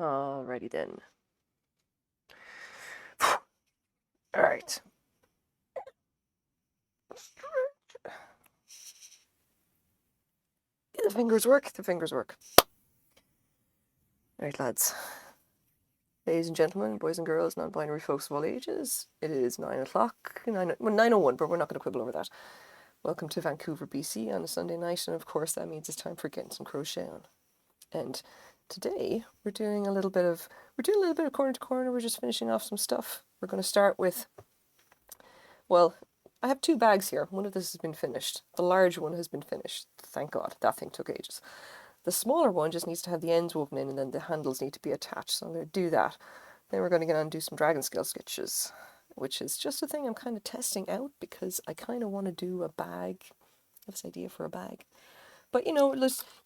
Alrighty then. Alright. The fingers work, the fingers work. Alright, lads. Ladies and gentlemen, boys and girls, non-binary folks of all ages, it is 9 o'clock, 9:01, but we're not going to quibble over that. Welcome to Vancouver, BC on a Sunday night, and of course that means it's time for getting some crochet on. And today we're doing a little bit of corner to corner. We're just finishing off some stuff. We're going to start with, well, I have two bags here. One of this has been finished. The large one has been finished. Thank God, that thing took ages. The smaller one just needs to have the ends woven in, and then the handles need to be attached. So I'm going to do that. Then we're going to get on and do some dragonscale stitches, which is just a thing I'm kind of testing out because I kind of want to do a bag. I have this idea for a bag. But you know,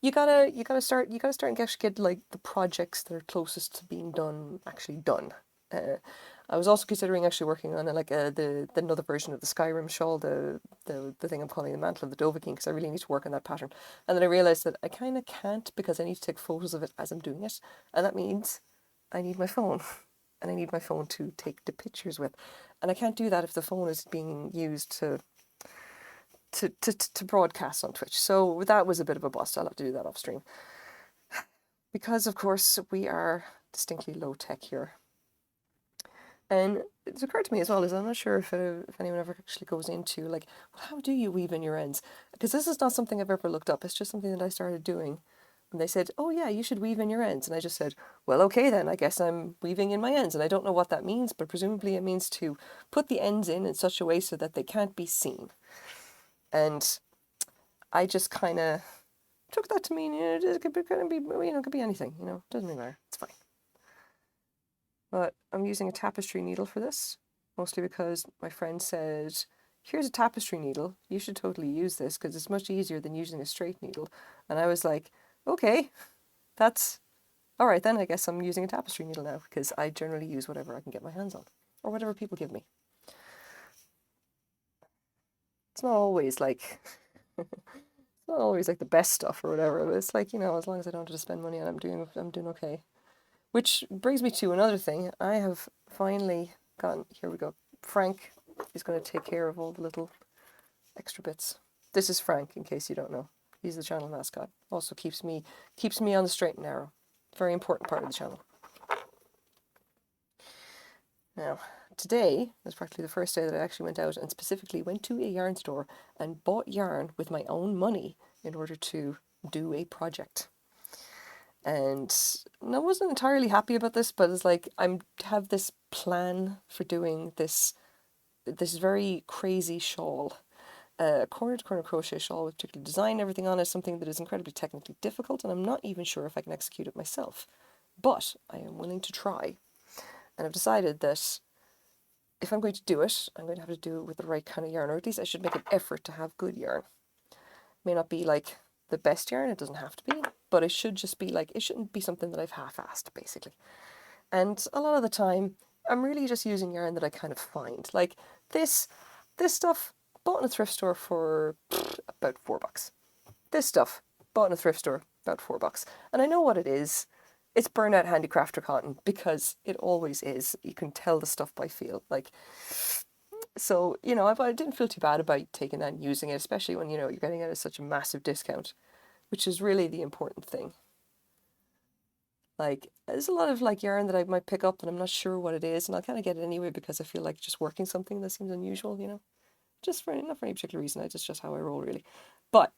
you gotta start and actually get like the projects that are closest to being done actually done. I was also considering actually working on the another version of the Skyrim shawl, the thing I'm calling the Mantle of the Dovahkiin, because I really need to work on that pattern. And then I realised that I kind of can't because I need to take photos of it as I'm doing it, and that means I need my phone, and I need my phone to take the pictures with, and I can't do that if the phone is being used to broadcast on Twitch. So that was a bit of a bust. I'll have to do that off stream. Because, of course, we are distinctly low tech here. And it's occurred to me as well, is I'm not sure if anyone ever actually goes into, like, well, how do you weave in your ends? Because this is not something I've ever looked up. It's just something that I started doing. And they said, oh yeah, you should weave in your ends. And I just said, well, okay then, I guess I'm weaving in my ends. And I don't know what that means, but presumably it means to put the ends in such a way so that they can't be seen. And I just kind of took that to mean, it could be anything, it doesn't really matter, it's fine. But I'm using a tapestry needle for this, mostly because my friend said, here's a tapestry needle, you should totally use this because it's much easier than using a straight needle. And I was like, okay, that's all right then, I guess I'm using a tapestry needle now because I generally use whatever I can get my hands on, or whatever people give me. It's not always like not always like the best stuff or whatever, but it's like, as long as I don't have to spend money on it, I'm doing okay. Which brings me to another thing. I have finally gotten, here we go. Frank is going to take care of all the little extra bits. This is Frank, in case you don't know. He's the channel mascot. Also keeps me on the straight and narrow. Very important part of the channel. Now, today was practically the first day that I actually went out and specifically went to a yarn store and bought yarn with my own money in order to do a project. And I wasn't entirely happy about this, but it's like I have this plan for doing this very crazy shawl, corner to corner crochet shawl with particular design, everything on it, something that is incredibly technically difficult, and I'm not even sure if I can execute it myself. But I am willing to try. And I've decided that if I'm going to do it, I'm going to have to do it with the right kind of yarn, or at least I should make an effort to have good yarn. It may not be like the best yarn, it doesn't have to be, but it should just be like, it shouldn't be something that I've half-assed, basically. And a lot of the time, I'm really just using yarn that I kind of find. Like this stuff, bought in a thrift store for about $4. This stuff, bought in a thrift store, about $4. And I know what it is. It's burnout handicrafter cotton, because it always is. You can tell the stuff by feel. Like, so, I didn't feel too bad about taking that and using it, especially when, you're getting it at such a massive discount, which is really the important thing. Like, there's a lot of like yarn that I might pick up and I'm not sure what it is, and I'll kind of get it anyway because I feel like just working something that seems unusual, just for not for any particular reason. It's just how I roll, really. But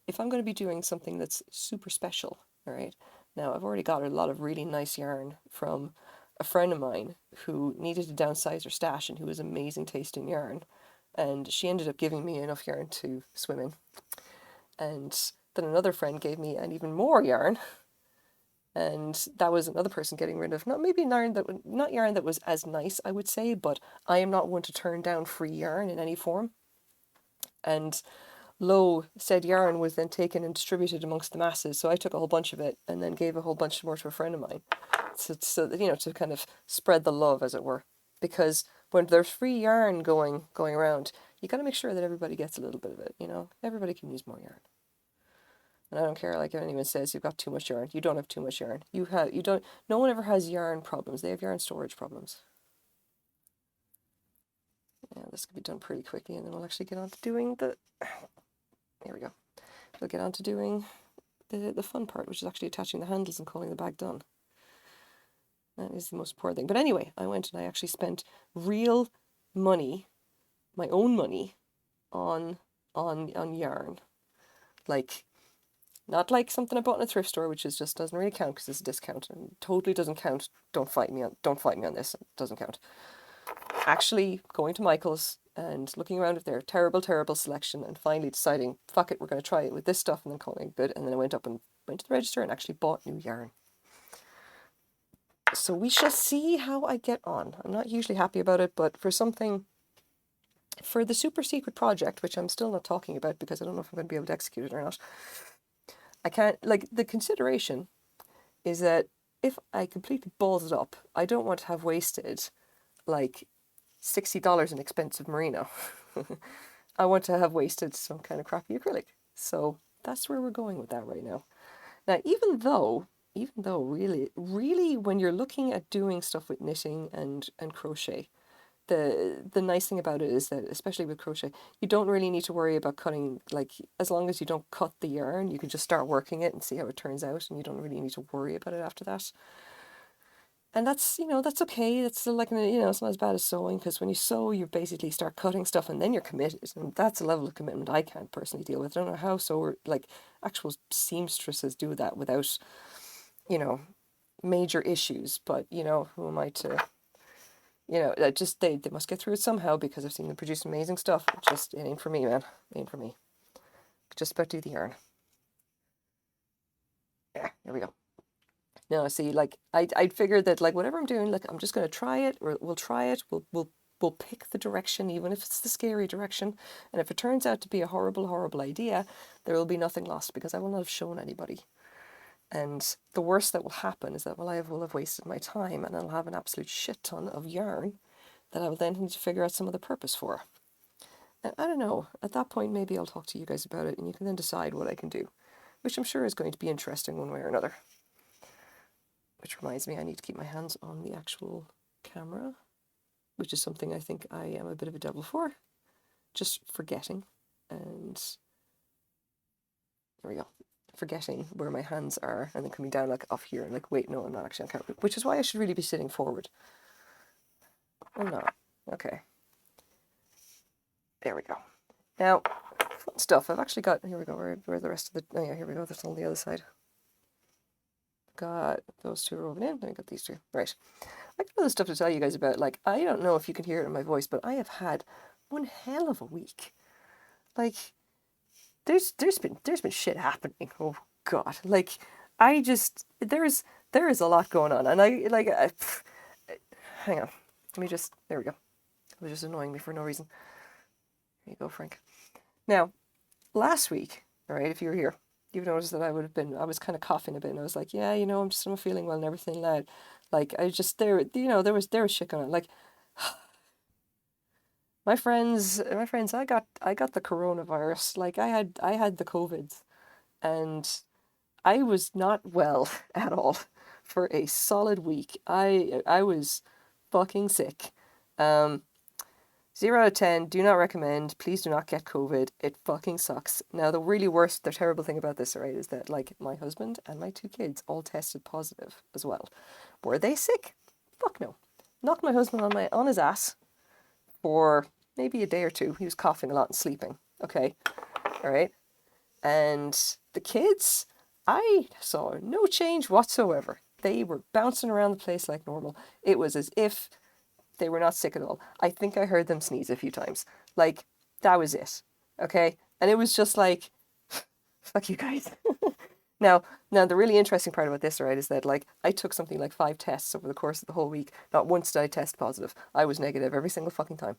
if I'm going to be doing something that's super special, all right, now I've already got a lot of really nice yarn from a friend of mine who needed to downsize her stash and who has amazing taste in yarn, and she ended up giving me enough yarn to swim in. And then another friend gave me an even more yarn, and that was another person getting rid of not yarn that was as nice, I would say, but I am not one to turn down free yarn in any form. And said yarn was then taken and distributed amongst the masses, so I took a whole bunch of it and then gave a whole bunch more to a friend of mine, so to kind of spread the love, as it were. Because when there's free yarn going around, you got to make sure that everybody gets a little bit of it. Everybody can use more yarn. And I don't care like if anyone says you've got too much yarn. You don't have too much yarn. You don't, no one ever has yarn problems. They have yarn storage problems. Yeah, this could be done pretty quickly, and then we'll actually get on to doing the, there we go. We'll get on to doing the fun part, which is actually attaching the handles and calling the bag done. That is the most important thing. But anyway, I went and I actually spent real money, my own money, on yarn. Like, not like something I bought in a thrift store, which is just doesn't really count because it's a discount and totally doesn't count. Don't fight me on this. It doesn't count. Actually going to Michael's and looking around at their terrible selection and finally deciding, fuck it, we're going to try it with this stuff, and then calling it good. And then I went up and went to the register and actually bought new yarn. So we shall see how I get on. I'm not usually happy about it, but for the super secret project, which I'm still not talking about because I don't know if I'm going to be able to execute it or not, I can't, like, the consideration is that if I completely balls it up, I don't want to have wasted like $60 in expensive merino. I want to have wasted some kind of crappy acrylic. So that's where we're going with that right now. Now, even though really when you're looking at doing stuff with knitting and crochet, the nice thing about it is that, especially with crochet, you don't really need to worry about cutting, like, as long as you don't cut the yarn, you can just start working it and see how it turns out, and you don't really need to worry about it after that. And that's, that's okay. It's still like, it's not as bad as sewing, because when you sew, you basically start cutting stuff and then you're committed. And that's a level of commitment I can't personally deal with. I don't know how like actual seamstresses do that without, major issues. But, who am I to, they must get through it somehow, because I've seen them produce amazing stuff. It ain't for me, man. It ain't for me. Just about do the yarn. Yeah, there we go. No, see, like, I'd figured that, like, whatever I'm doing, like, I'm just going to try it, or we'll try it, we'll pick the direction, even if it's the scary direction, and if it turns out to be a horrible idea, there will be nothing lost, because I will not have shown anybody. And the worst that will happen is that, well, I will have wasted my time, and I'll have an absolute shit ton of yarn that I will then need to figure out some other purpose for. And I don't know, at that point, maybe I'll talk to you guys about it, and you can then decide what I can do, which I'm sure is going to be interesting one way or another. Which reminds me, I need to keep my hands on the actual camera, which is something I think I am a bit of a devil for. Just forgetting. And there we go. Forgetting where my hands are and then coming down like off here and like, wait, no, I'm not actually on camera. Which is why I should really be sitting forward. I'm not. Okay. There we go. Now, fun stuff. I've actually got, here we go, where the rest of the, oh yeah, here we go, that's on the other side. Got those two woven in, then I got these two. Right. I got other stuff to tell you guys about. Like, I don't know if you can hear it in my voice, but I have had one hell of a week. Like, there's been shit happening. Oh God. Like, there is a lot going on, and hang on. There we go. It was just annoying me for no reason. There you go, Frank. Now, last week, all right, if you were here, you've noticed that I was kind of coughing a bit, and I was like, yeah, I'm not feeling well and everything loud. Like, there was shit going on. Like, my friends, I got the coronavirus. Like, I had the COVID, and I was not well at all for a solid week. I was fucking sick. 0 out of 10, do not recommend. Please do not get COVID. It fucking sucks. Now, the terrible thing about this, right, is that, like, my husband and my 2 kids all tested positive as well. Were they sick? Fuck no. Knocked my husband on his ass for maybe a day or 2. He was coughing a lot and sleeping. Okay. All right. And the kids, I saw no change whatsoever. They were bouncing around the place like normal. It was as if they were not sick at all. I think I heard them sneeze a few times. Like, that was it. Okay? And it was just like, fuck you guys. Now, the really interesting part about this, right, is that, like, I took something like 5 tests over the course of the whole week. Not once did I test positive. I was negative every single fucking time.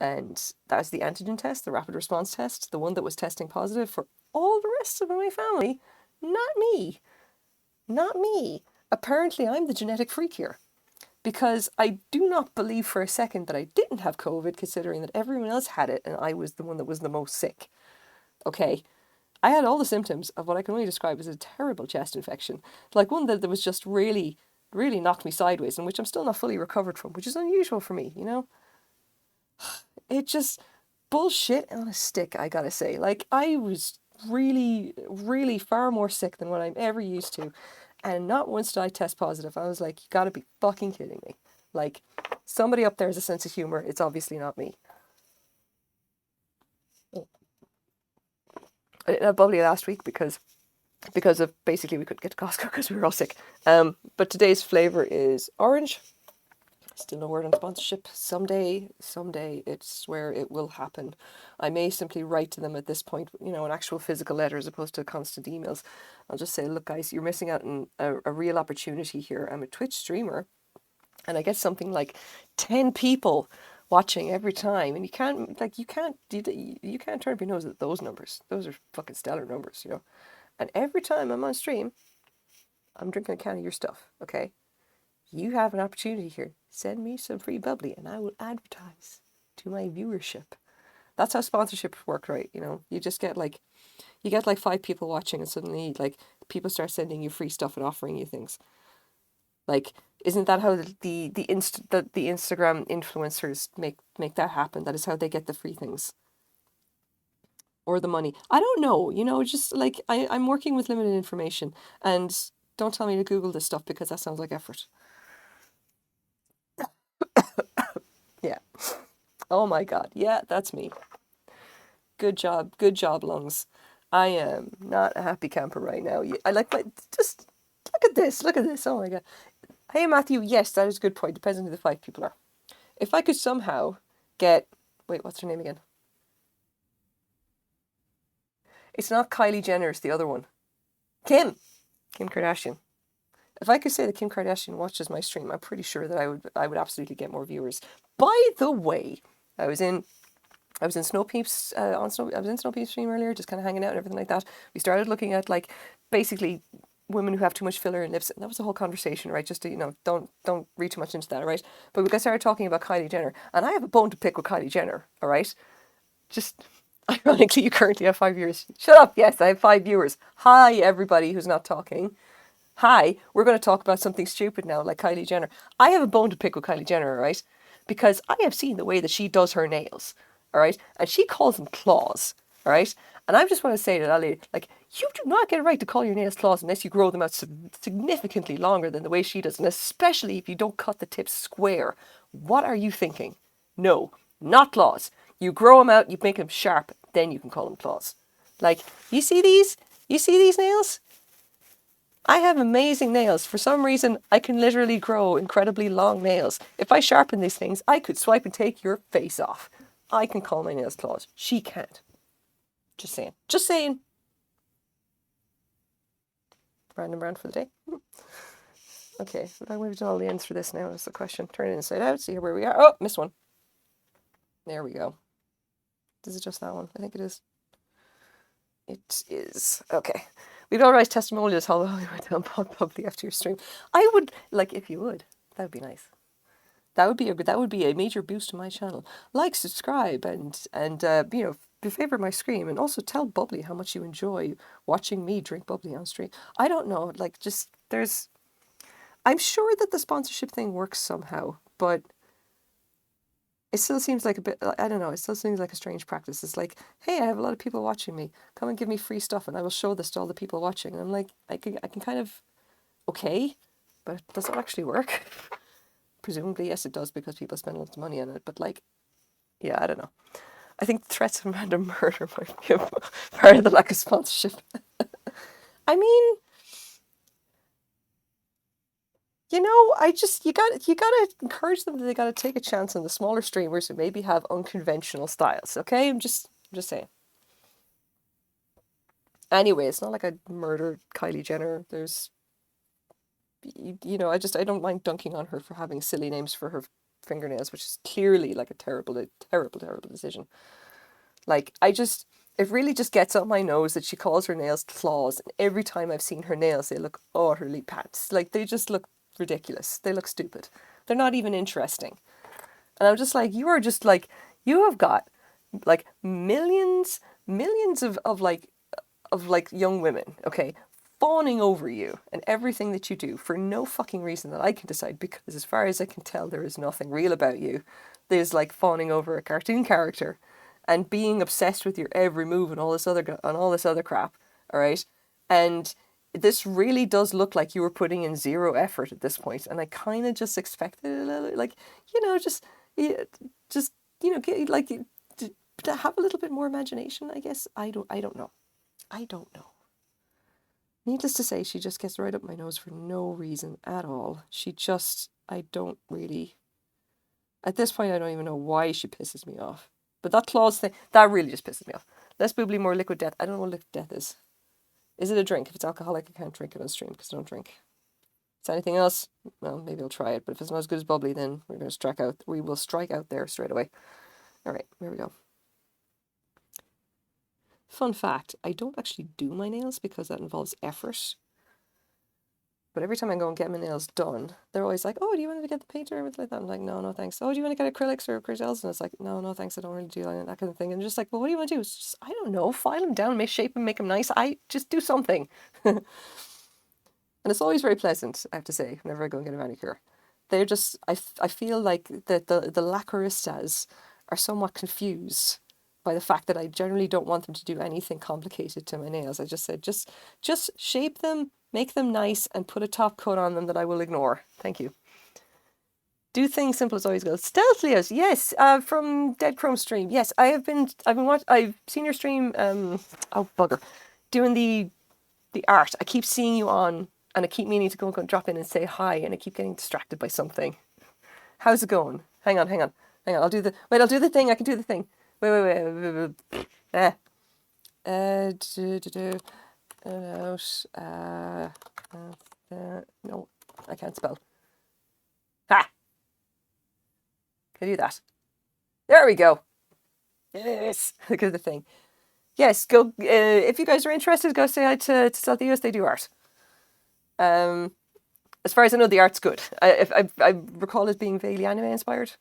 And that's the antigen test, the rapid response test, the one that was testing positive for all the rest of my family. Not me. Not me. Apparently, I'm the genetic freak here. Because I do not believe for a second that I didn't have COVID, considering that everyone else had it and I was the one that was the most sick. Okay? I had all the symptoms of what I can only describe as a terrible chest infection. Like one that was just really, really knocked me sideways and which I'm still not fully recovered from, which is unusual for me, you know? It just bullshit on a stick, I gotta say. Like I was really, really far more sick than what I'm ever used to. And not once did I test positive. I was like, you gotta be fucking kidding me. Like, somebody up there has a sense of humor. It's obviously not me. I didn't have bubbly last week because of basically we couldn't get to Costco because we were all sick. But today's flavor is orange. Still no word on sponsorship. Someday, it's where it will happen. I may simply write to them at this point, you know, an actual physical letter as opposed to constant emails. I'll just say, look, guys, you're missing out on a real opportunity here. I'm a Twitch streamer, and I get something like 10 people watching every time, and you can't turn up your nose at those numbers. Those are fucking stellar numbers, you know. And every time I'm on stream, I'm drinking a can of your stuff, okay? You have an opportunity here. Send me some free bubbly and I will advertise to my viewership. That's how sponsorships work, right? You know, you get like 5 people watching and suddenly like people start sending you free stuff and offering you things. Like, isn't that how the Instagram influencers make that happen? That is how they get the free things or the money. I don't know, you know, just like I'm working with limited information, and don't tell me to Google this stuff because that sounds like effort. Yeah. Oh my God. Yeah, that's me. Good job. Good job, lungs. I am not a happy camper right now. I like my, just look at this. Look at this. Oh my God. Hey, Matthew. Yes, that is a good point. Depends on who the 5 people are. If I could somehow get, wait, what's her name again? It's not Kylie Jenner. It's the other one. Kim Kardashian. If I could say that Kim Kardashian watches my stream, I'm pretty sure that I would absolutely get more viewers. By the way, I was in Snow Peeps I was in Snow Peeps stream earlier, just kind of hanging out and everything like that. We started looking at like basically women who have too much filler in lips, and that was a whole conversation, right? Just to, you know, don't read too much into that, all right? But we got started talking about Kylie Jenner, and I have a bone to pick with Kylie Jenner, all right? Just ironically, you currently have 5 viewers. Shut up! Yes, I have 5 viewers. Hi, everybody who's not talking. Hi, we're going to talk about something stupid now, like Kylie Jenner. I have a bone to pick with Kylie Jenner, all right? Because I have seen the way that she does her nails, all right? And she calls them claws, all right? And I just want to say to that lady, like, you do not get a right to call your nails claws unless you grow them out significantly longer than the way she does, and especially if you don't cut the tips square. What are you thinking? No, not claws. You grow them out, you make them sharp, then you can call them claws. Like, you see these? You see these nails? I have amazing nails. For some reason, I can literally grow incredibly long nails. If I sharpen these things, I could swipe and take your face off. I can call my nails claws. She can't. Just saying. Just saying. Random round for the day. Okay, we've done all the ends for this now. That's the question. Turn it inside out. See where we are. Oh, missed one. There we go. Is it just that one? I think it is. It is. Okay. We'd all write testimonials how well we went down publicly after your stream. I would, like, if you would. That would be nice. That would be a major boost to my channel. Like, subscribe, and you know, favorite my stream, and also tell Bubbly how much you enjoy watching me drink bubbly on stream. I don't know, like, just I'm sure that the sponsorship thing works somehow, but it still seems like a bit, I don't know, it still seems like a strange practice. It's like, hey, I have a lot of people watching me. Come and give me free stuff and I will show this to all the people watching. And I'm like, I can kind of, okay, but does that actually work? Presumably, yes, it does, because people spend lots of money on it. But like, yeah, I don't know. I think threats of random murder might be a part of the lack of sponsorship. I mean, you know, you gotta encourage them that they gotta take a chance on the smaller streamers who maybe have unconventional styles. Okay, I'm just saying. Anyway, it's not like I murdered Kylie Jenner. There's, you know, I don't mind dunking on her for having silly names for her fingernails, which is clearly like a terrible, terrible, terrible decision. Like, it really just gets on my nose that she calls her nails claws, and every time I've seen her nails, they look utterly pants. Like, they just look ridiculous. They look stupid. They're not even interesting. And I'm just like, you are just like, you have got like millions of like of like young women, okay, fawning over you and everything that you do for no fucking reason that I can decide, because as far as I can tell, there is nothing real about you. There's like fawning over a cartoon character and being obsessed with your every move and all this other crap, all right? And this really does look like you were putting in zero effort at this point, and I kind of just expected a little, like, you know, yeah, just you know, get, like to have a little bit more imagination, I guess. I don't know. I don't know. Needless to say, she just gets right up my nose for no reason at all. I don't really, at this point, I don't even know why she pisses me off. But that claws thing, that really just pisses me off. Less boobly, more liquid death. I don't know what liquid death is. Is it a drink? If it's alcoholic, I can't drink it on stream because I don't drink. If it's anything else, well, maybe I'll try it. But if it's not as good as bubbly, then we will strike out there straight away. All right, here we go. Fun fact, I don't actually do my nails because that involves effort. But every time I go and get my nails done, they're always like, oh, do you want to get the paint or everything like that? I'm like, no, no, thanks. Oh, do you want to get acrylics or gels? And it's like, no, no, thanks. I don't really do that kind of thing. And just like, well, what do you want to do? It's just, I don't know, file them down, shape them, make them nice. I just do something. And it's always very pleasant, I have to say, whenever I go and get a manicure. They're just, I feel like the lacqueristas are somewhat confused by the fact that I generally don't want them to do anything complicated to my nails. I just said, just shape them, make them nice, and put a top coat on them that I will ignore. Thank you. Do things simple as always goes. Stealthiest, yes, from Dead Chrome stream. Yes, I've seen your stream, oh bugger, doing the art. I keep seeing you on, and I keep meaning to go and drop in and say hi, and I keep getting distracted by something. How's it going? Hang on. I'll do the thing. I can do the thing. Wait. No, I can't spell. Ha! Can I do that? There we go. Yes, look at the thing. Yes, go. If you guys are interested, go say hi to Stealthiest. They do art. As far as I know, the art's good. I recall it being vaguely anime inspired.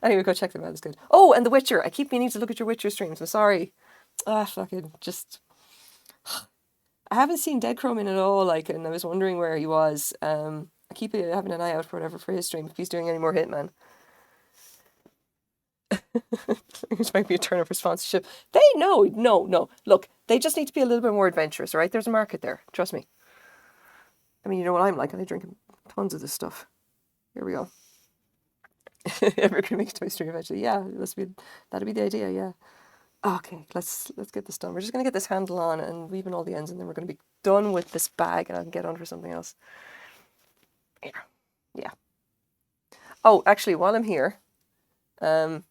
Anyway, go check them out. It's good. Oh, and The Witcher. I keep meaning to look at your Witcher streams. I'm sorry. Fucking just. I haven't seen Dead Chrome in at all. Like, and I was wondering where he was. I keep having an eye out for whatever for his stream if he's doing any more Hitman. It might be a turn up for sponsorship. No. Look, they just need to be a little bit more adventurous. All right, there's a market there. Trust me. I mean, you know what I'm like. I drink tons of this stuff. Here we go. Ever gonna make it to my stream eventually? Yeah, that'd be the idea. Yeah. Okay, let's get this done. We're just gonna get this handle on and weave in all the ends, and then we're gonna be done with this bag, and I can get on for something else. Yeah. Oh, actually, while I'm here, come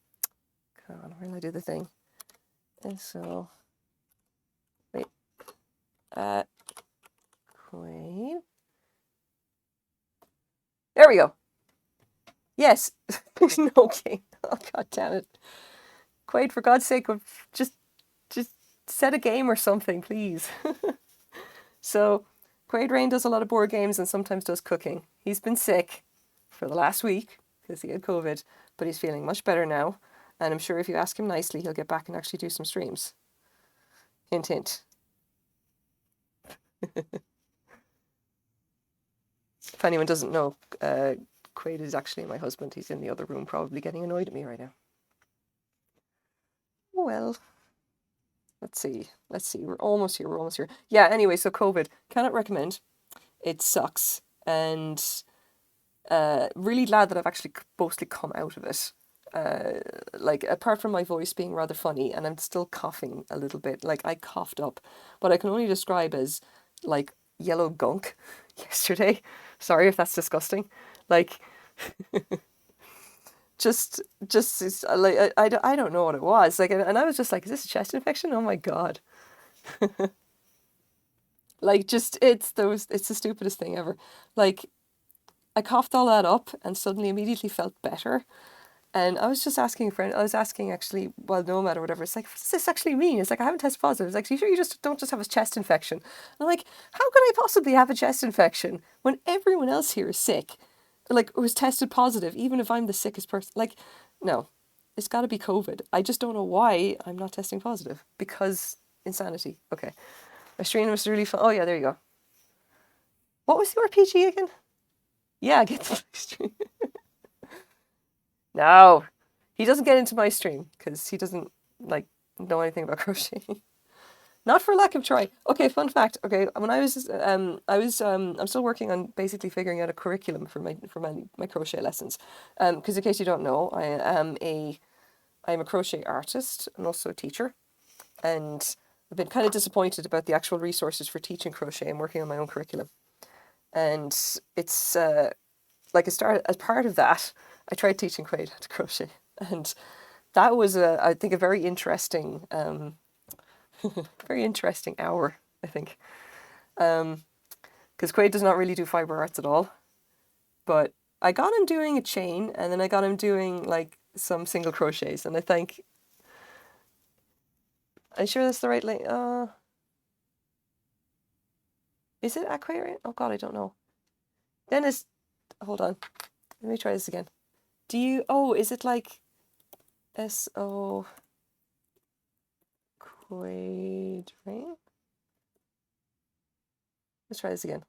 on, where did I do the thing? And so, wait, Queen. There we go. Yes. Okay. Oh, god damn it. Quaid, for God's sake, just set a game or something, please. So, Quaid Rain does a lot of board games and sometimes does cooking. He's been sick for the last week because he had COVID, but he's feeling much better now. And I'm sure if you ask him nicely, he'll get back and actually do some streams. Hint, hint. If anyone doesn't know, Quaid is actually my husband. He's in the other room probably getting annoyed at me right now. Well, let's see. We're almost here. Yeah, anyway, so COVID. Cannot recommend. It sucks. And really glad that I've actually mostly come out of it. Like, apart from my voice being rather funny, and I'm still coughing a little bit. Like, I coughed up what I can only describe as, like, yellow gunk yesterday. Sorry if that's disgusting. Like, just like, I don't know what it was. Like, and I was just like, is this a chest infection? Oh my God. Like, just, it's the stupidest thing ever. Like, I coughed all that up and suddenly immediately felt better. And I was just asking a friend, I was asking actually, well, Nomad or whatever, it's like, what does this actually mean? It's like, I haven't tested positive. It's like, so you sure you don't just have a chest infection? And I'm like, how could I possibly have a chest infection when everyone else here is sick? Like, was tested positive, even if I'm the sickest person. Like, no, it's got to be COVID. I just don't know why I'm not testing positive. Because Insanity. Okay. My stream was really fun. Oh yeah, there you go. What was your PG again? Yeah, get to my stream. No, he doesn't get into my stream because he doesn't like know anything about crocheting. Not for lack of try. Okay, fun fact. Okay, when I'm still working on basically figuring out a curriculum for my crochet lessons. Because in case you don't know, I'm a crochet artist and also a teacher, and I've been kind of disappointed about the actual resources for teaching crochet and working on my own curriculum. And it's like as part of that, I tried teaching Quaid how to crochet, and that was I think a very interesting hour. I think because Quaid does not really do fiber arts at all, but I got him doing a chain, and then I got him doing like some single crochets, and I think I'm sure that's the right link. Is it Aquarian? Oh God, I don't know. Dennis, hold on. Let me try this again. Do you? Oh, is it like S-O Quadrant? Let's try this again.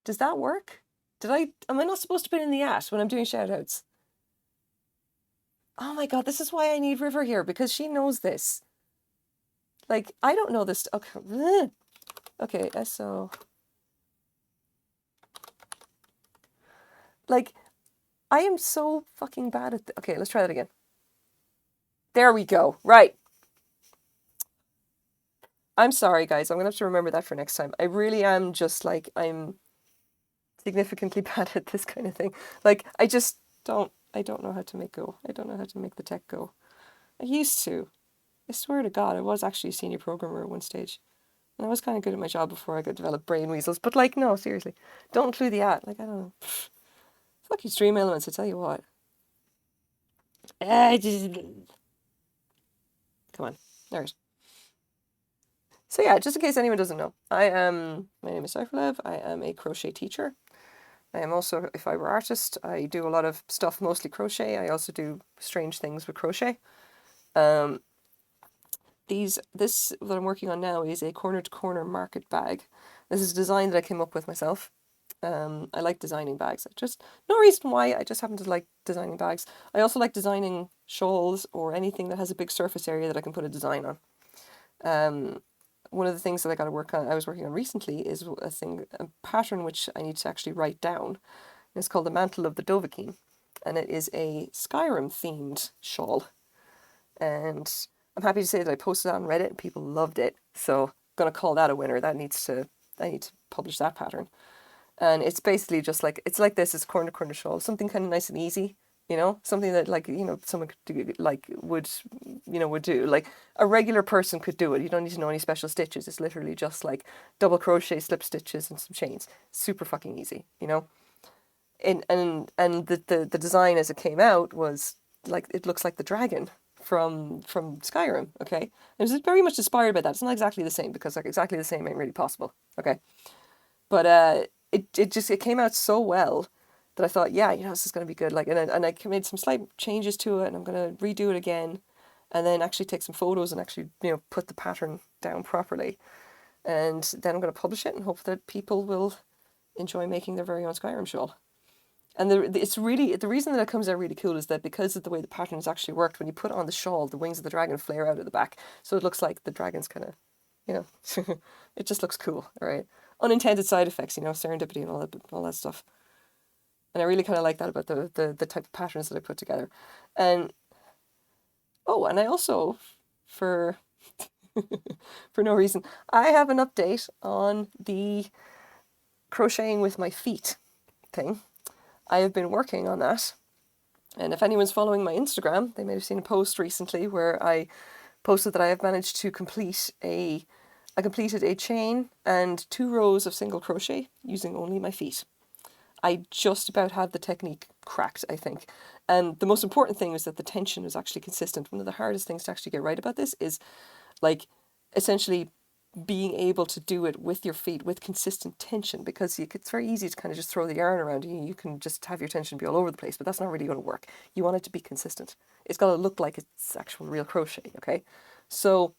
Does that work? Am I not supposed to put in the at when I'm doing shoutouts? Oh my God, this is why I need River here, because she knows this. Like, I don't know this. Okay. Okay, S-O. Like, I am so fucking bad at okay, let's try that again. There we go. Right. I'm sorry, guys. I'm going to have to remember that for next time. I really am just like, I'm significantly bad at this kind of thing. Like, I don't know how to make go. I don't know how to make the tech go. I used to. I swear to God, I was actually a senior programmer at one stage. And I was kind of good at my job before I got developed brain weasels. But like, no, seriously. Don't include the at. Like, I don't know. Fuck you, Stream Elements, I tell you what. Come on. There's. So yeah, just in case anyone doesn't know, my name is Cypherlev. I am a crochet teacher. I am also a fiber artist. I do a lot of stuff, mostly crochet. I also do strange things with crochet. This that I'm working on now is a corner to corner market bag. This is a design that I came up with myself. I like designing bags. Just no reason why. I just happen to like designing bags. I also like designing shawls or anything that has a big surface area that I can put a design on. One of the things that I was working on recently is a pattern which I need to actually write down. It's called the Mantle of the Dovahkiin, and it is a Skyrim themed shawl. And I'm happy to say that I posted it on Reddit and people loved it. So I'm gonna call that a winner. I need to publish that pattern. And it's basically just like it's this corner to corner shawl, something kind of nice and easy, something that someone could do, would do. Like a regular person could do it. You don't need to know any special stitches. It's literally just like double crochet, slip stitches, and some chains. Super fucking easy, And the design as it came out was like it looks like the dragon from Skyrim. Okay, it was very much inspired by that. It's not exactly the same because like exactly the same ain't really possible. Okay, but it came out so well that I thought, yeah, this is gonna be good. Like, and I made some slight changes to it, and I'm gonna redo it again, and then actually take some photos and actually put the pattern down properly, and then I'm gonna publish it and hope that people will enjoy making their very own Skyrim shawl. And the reason that it comes out really cool is that because of the way the pattern has actually worked, when you put on the shawl, the wings of the dragon flare out of the back, so it looks like the dragon's kind of, it just looks cool, right? Unintended side effects, serendipity and all that stuff. And I really kind of like that about the type of patterns that I put together. And and I also, for for no reason, I have an update on the crocheting with my feet thing. I have been working on that. And if anyone's following my Instagram, they may have seen a post recently where I posted that I have managed to completed a chain and 2 rows of single crochet using only my feet. I just about had the technique cracked, I think. And the most important thing is that the tension is actually consistent. One of the hardest things to actually get right about this is like essentially being able to do it with your feet with consistent tension, because it's very easy to kind of just throw the yarn around and you can just have your tension be all over the place, but that's not really going to work. You want it to be consistent. It's got to look like it's actual real crochet, okay? So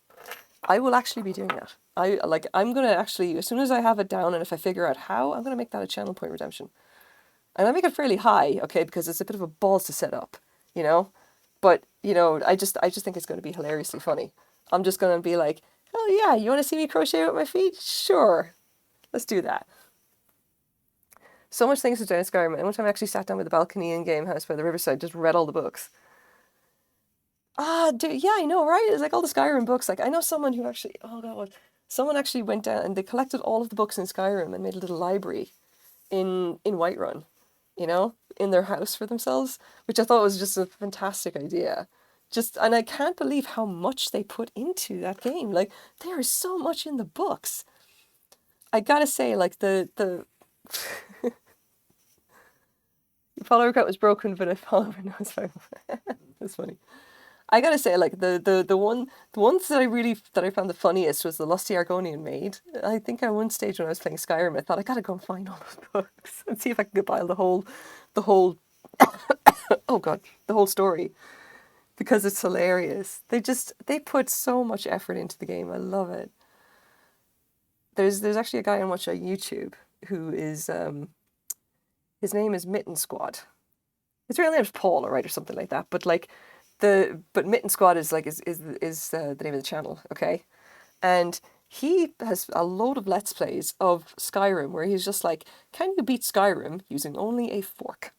I will actually be doing that. I'm going to actually, as soon as I have it down and if I figure out how, I'm going to make that a channel point redemption. And I make it fairly high, okay, because it's a bit of a balls to set up, you know? But, you know, I just think it's going to be hilariously funny. I'm just going to be like, oh yeah, you want to see me crochet with my feet? Sure, let's do that. So much things to do in Skyrim. And one time I actually sat down with the balcony in Game House by the riverside, just read all the books. Dude, yeah, I know, right? It's like all the Skyrim books. Like, I know someone who actually, oh god, someone actually went down and they collected all of the books in Skyrim and made a little library in Whiterun, you know, in their house for themselves, which I thought was just a fantastic idea. And I can't believe how much they put into that game. Like, there is so much in the books. I gotta say, like, the follower cut was broken, but a follower nose found. That's funny. I gotta say, like, the ones that I found the funniest was the Lusty Argonian Maid. I think at one stage when I was playing Skyrim, I thought I gotta go and find all those books and see if I can compile the whole oh god, the whole story, because it's hilarious. They put so much effort into the game. I love it. There's actually a guy on YouTube who is his name is Mitten Squad. His real name's Paul, or something like that. But like but Mitten Squad is like is the name of the channel, okay? And he has a load of Let's Plays of Skyrim where he's just like, can you beat Skyrim using only a fork?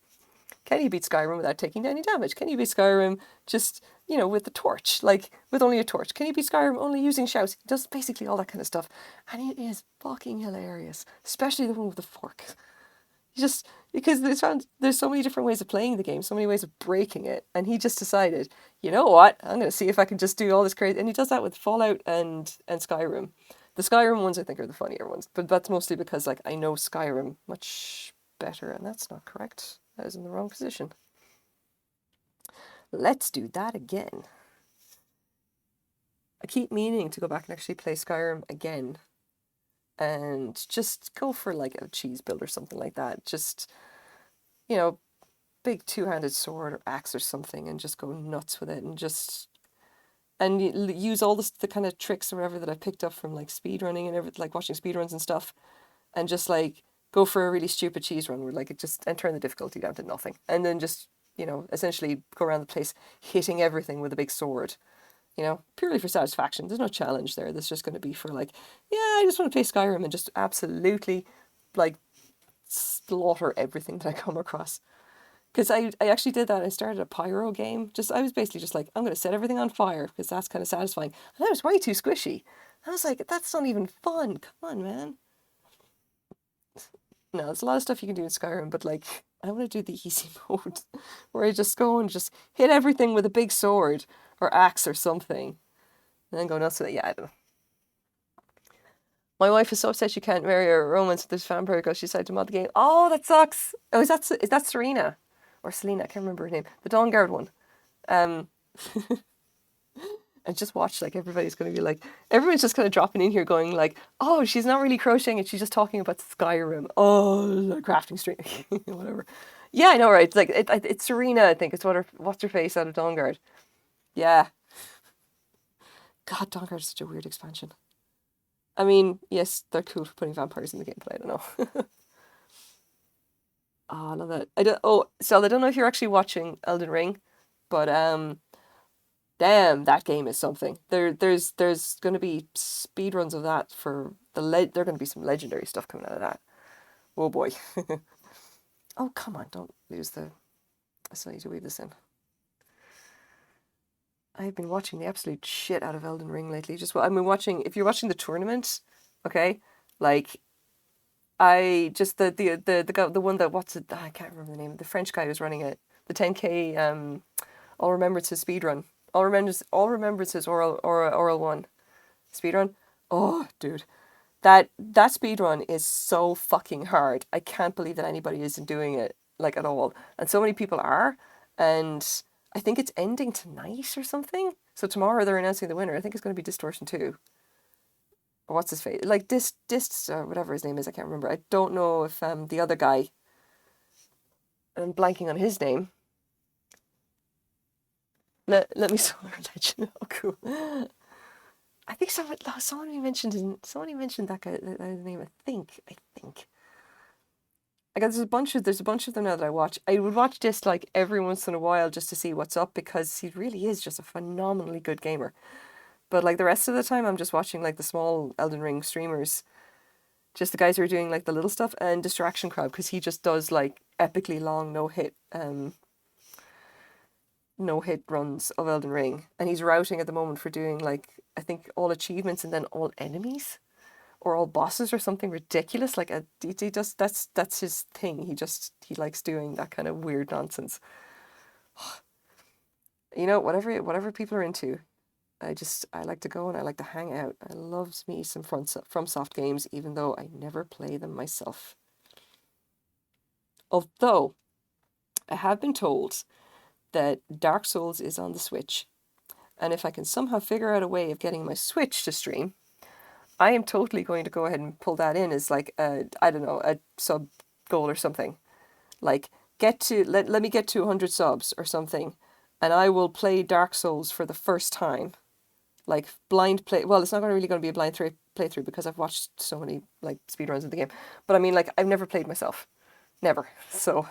Can you beat Skyrim without taking any damage? Can you beat Skyrim just, you know, with the torch, like with only a torch? Can you beat Skyrim only using shouts? He does basically all that kind of stuff. And it is fucking hilarious, especially the one with the fork. Just because there's so many different ways of playing the game, so many ways of breaking it, and he just decided, you know what, I'm going to see if I can just do all this crazy. And he does that with Fallout and Skyrim. The Skyrim ones I think are the funnier ones, but that's mostly because like I know Skyrim much better, and that's not correct. That is in the wrong position. Let's do that again. I keep meaning to go back and actually play Skyrim again and just go for like a cheese build or something like that. Just, you know, big two-handed sword or axe or something and just go nuts with it and use all the kind of tricks or whatever that I picked up from like speedrunning and everything, like watching speedruns and stuff, and just like go for a really stupid cheese run where like and turn the difficulty down to nothing, and then just, you know, essentially go around the place hitting everything with a big sword, you know, purely for satisfaction. There's no challenge there. There's just going to be for like, yeah, I just want to play Skyrim and just absolutely like slaughter everything that I come across. Because I actually did that. I started a pyro game. I was basically just like, I'm going to set everything on fire because that's kind of satisfying. And that was way too squishy. I was like, that's not even fun. Come on, man. No, there's a lot of stuff you can do in Skyrim, but like, I want to do the easy mode where I just go and just hit everything with a big sword or axe or something and then go nuts with it. Yeah, I don't know. My wife is so upset she can't marry a romance with this vampire because she decided to mod the game. Oh, that sucks. Oh, is that Serena? Or Selena, I can't remember her name. The Dawn Guard one. And just watch, like, everybody's going to be like, everyone's just kind of dropping in here going like, oh, she's not really crocheting and she's just talking about Skyrim. Oh, the crafting stream. Whatever. Yeah, I know, right? It's like, it's Serena, I think. It's what's her face out of Dawn Guard. Yeah. God, Dawn Guard is such a weird expansion. I mean, yes, they're cool for putting vampires in the game, but I don't know. Oh, I love that. Sel, I don't know if you're actually watching Elden Ring, but damn, that game is something. There's going to be speedruns of that for there're going to be some legendary stuff coming out of that. Oh boy. Oh, come on, don't lose I still need to weave this in. I've been watching the absolute shit out of Elden Ring lately. If you're watching the tournament, okay, like I just the one that I can't remember the name. The French guy who's running it. The 10K All Remembrances speedrun. All Remembrances oral one speedrun. Oh, dude. That speedrun is so fucking hard. I can't believe that anybody isn't doing it like at all. And so many people are, and I think it's ending tonight or something. So tomorrow they're announcing the winner. I think it's going to be Distortion 2. what's his face? Like Dist or whatever his name is, I can't remember. I don't know if the other guy, I'm blanking on his name. Let me let you know. Cool. I think somebody mentioned that guy that guy's name. I think. I guess there's a bunch of them now that I watch. I would watch this like every once in a while just to see what's up because he really is just a phenomenally good gamer. But like the rest of the time, I'm just watching like the small Elden Ring streamers, just the guys who are doing like the little stuff, and Distraction Crowd because he just does like epically long no hit runs of Elden Ring, and he's routing at the moment for doing like I think all achievements and then all enemies or all bosses or something ridiculous. Like he just that's his thing. He likes doing that kind of weird nonsense. You know, whatever people are into. I like to go and I like to hang out. I loves me some FromSoft games, even though I never play them myself. Although I have been told that Dark Souls is on the Switch, and if I can somehow figure out a way of getting my Switch to stream, I am totally going to go ahead and pull that in as like a, I don't know, a sub goal or something. Like let me get to 100 subs or something, and I will play Dark Souls for the first time. Like blind play. Well, it's not really going to be a blind playthrough because I've watched so many like speedruns of the game. But I mean, like I've never played myself, never. So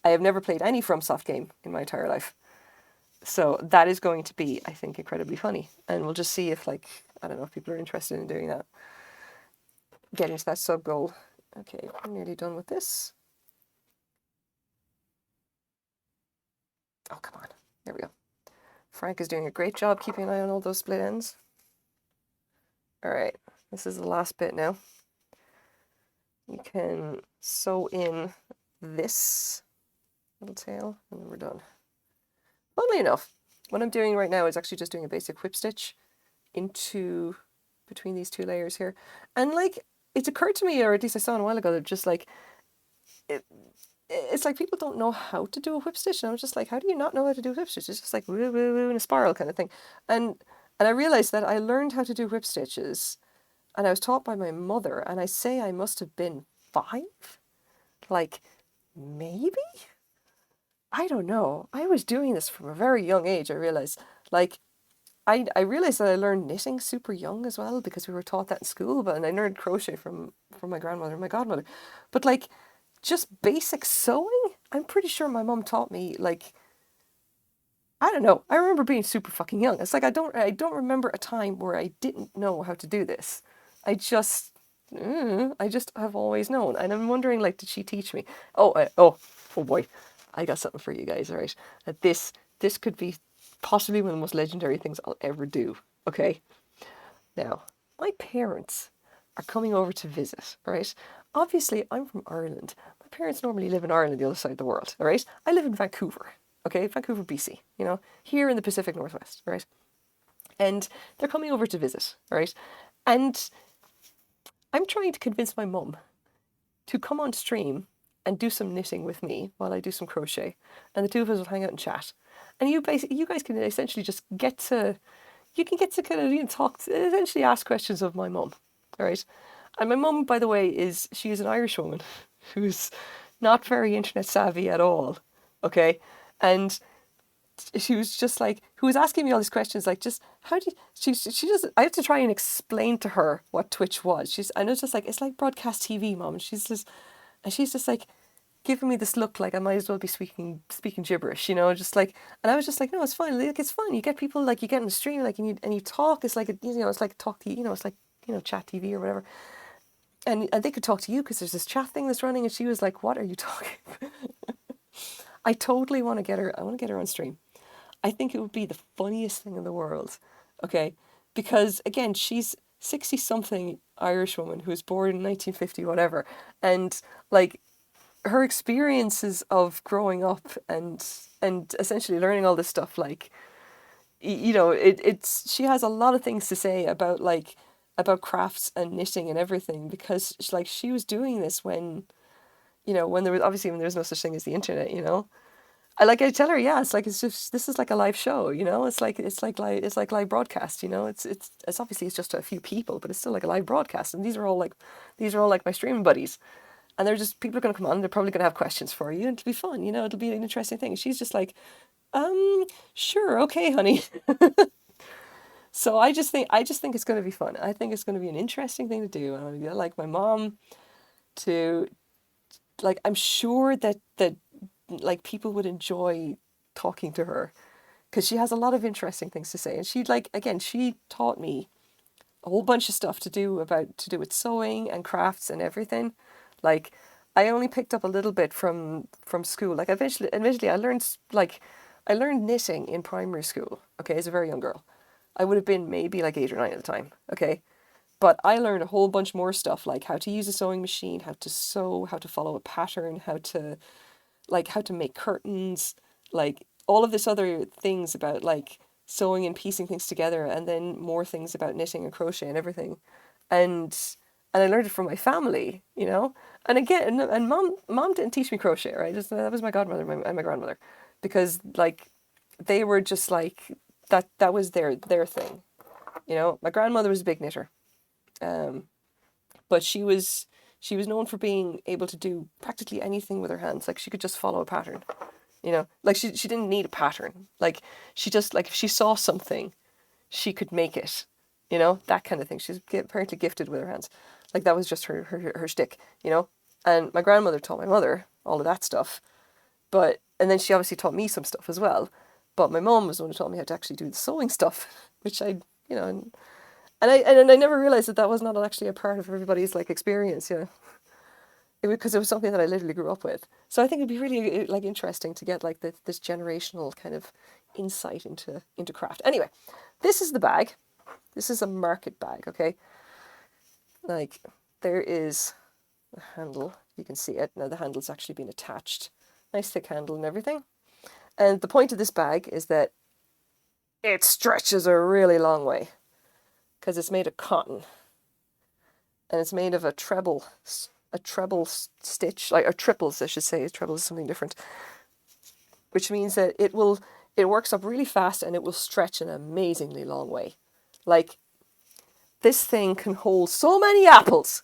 I have never played any FromSoft game in my entire life. So that is going to be, I think, incredibly funny, and we'll just see if like I don't know if people are interested in doing that, getting to that sub goal. Okay, I'm nearly done with this. Oh come on, there we go. Frank is doing a great job keeping an eye on all those split ends. All right, this is the last bit now. You can sew in this little tail and then we're done. Funnily enough, what I'm doing right now is actually just doing a basic whip stitch into between these two layers here. And like it occurred to me, or at least I saw a while ago, that just like it's like people don't know how to do a whip stitch, and I was just like, how do you not know how to do a whip stitch? It's just like woo woo woo in a spiral kind of thing. And I realized that I learned how to do whip stitches, and I was taught by my mother, and I say I must have been 5, like maybe. I don't know. I was doing this from a very young age. I realized, like, I realized that I learned knitting super young as well because we were taught that in school. But and I learned crochet from my grandmother and my godmother. But like, just basic sewing, I'm pretty sure my mom taught me. Like, I don't know. I remember being super fucking young. It's like I don't remember a time where I didn't know how to do this. I just I just have always known, and I'm wondering like, did she teach me? Oh boy, I got something for you guys. All right, that this could be possibly one of the most legendary things I'll ever do. Okay, now my parents are coming over to visit. All right, obviously I'm from Ireland. My parents normally live in Ireland, the other side of the world. All right, I live in Vancouver. Okay, Vancouver, BC. You know, here in the Pacific Northwest. All right, and they're coming over to visit. All right, and I'm trying to convince my mum to come on stream and do some knitting with me while I do some crochet, and the two of us will hang out and chat. And you guys can essentially just get to kind of talk, essentially ask questions of my mum. All right, and my mum, by the way, she's an Irish woman who's not very internet savvy at all. Okay, and she was just like, who was asking me all these questions, like, just how do you, she doesn't, I have to try and explain to her what Twitch was. And it's just like, it's like broadcast TV, mom. And she's just like giving me this look like I might as well be speaking gibberish, you know, just like, and I was just like, no, it's fine. Like, it's fun. You get people, like, you get in the stream, like, and you talk. It's like, it's like talk to you, it's like, chat TV or whatever. And they could talk to you because there's this chat thing that's running. And she was like, what are you talking? I totally want to get her. I want to get her on stream. I think it would be the funniest thing in the world. Okay. Because again, she's 60 something Irish woman who was born in 1950, whatever. And like her experiences of growing up and essentially learning all this stuff, like, it's, she has a lot of things to say about like, about crafts and knitting and everything because like she was doing this when, when there was no such thing as the internet, I tell her, yeah, it's like, it's just, this is like a live show, you know, it's like live broadcast, you know, it's obviously it's just a few people, but it's still like a live broadcast. And these are all like my streaming buddies. And they're just, people are going to come on, and they're probably going to have questions for you, and it'll be fun, you know, it'll be an interesting thing. She's just like, sure, okay, honey. So I just think it's going to be fun. I think it's going to be an interesting thing to do. And I'm gonna like my mom to, like, I'm sure that like people would enjoy talking to her because she has a lot of interesting things to say. And she, like, again, she taught me a whole bunch of stuff to do with sewing and crafts and everything. Like, I only picked up a little bit from school. Like, eventually I learned knitting in primary school, okay, as a very young girl. I would have been maybe like 8 or 9 at the time, okay? But I learned a whole bunch more stuff, like how to use a sewing machine, how to sew, how to follow a pattern, how to make curtains, like all of this other things about like sewing and piecing things together, and then more things about knitting and crochet and everything. And I learned it from my family, you know? And again, and mom didn't teach me crochet, right? Just, that was my godmother and my grandmother, because like they were just like that was their thing. You know, my grandmother was a big knitter. Um, but she was known for being able to do practically anything with her hands. Like, she could just follow a pattern, you know, like she didn't need a pattern. Like, she just, like, if she saw something, she could make it, you know, that kind of thing. She's apparently gifted with her hands. Like, that was just her shtick, you know. And my grandmother taught my mother all of that stuff, and then she obviously taught me some stuff as well. But my mom was the one who taught me how to actually do the sewing stuff, which you know, and I never realized that was not actually a part of everybody's like experience, you know, because it was something that I literally grew up with. So I think it'd be really like interesting to get like this generational kind of insight into craft. Anyway, this is the bag. This is a market bag, okay? Like, there is the handle. You can see it now. The handle's actually been attached. Nice thick handle and everything. And the point of this bag is that it stretches a really long way because it's made of cotton, and it's made of a treble stitch, like, or triples, I should say. Treble is something different, which means that it works up really fast, and it will stretch an amazingly long way. Like, this thing can hold so many apples.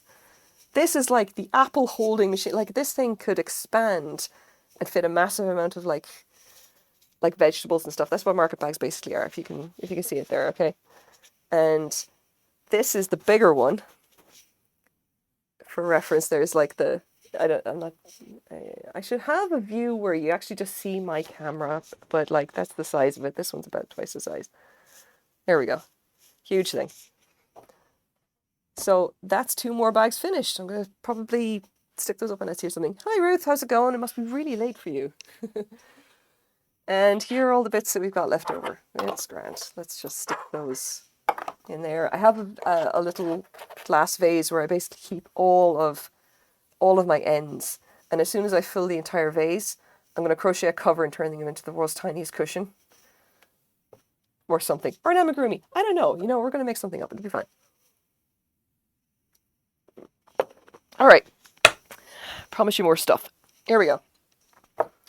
This is like the apple holding machine. Like, this thing could expand and fit a massive amount of like vegetables and stuff. That's what market bags basically are, if you can see it there, okay? And this is the bigger one. For reference, there's like I should have a view where you actually just see my camera, but like, that's the size of it. This one's about twice the size. There we go. Huge thing. So that's 2 more bags finished. I'm going to probably stick those up on Etsy or something. Hi Ruth, how's it going? It must be really late for you. And here are all the bits that we've got left over. It's grand. Let's just stick those in there. I have a little glass vase where I basically keep all of my ends. And as soon as I fill the entire vase, I'm going to crochet a cover and turn them into the world's tiniest cushion. Or something. Or an amigurumi. I don't know. You know, we're going to make something up. It'll be fine. All right. Promise you more stuff. Here we go.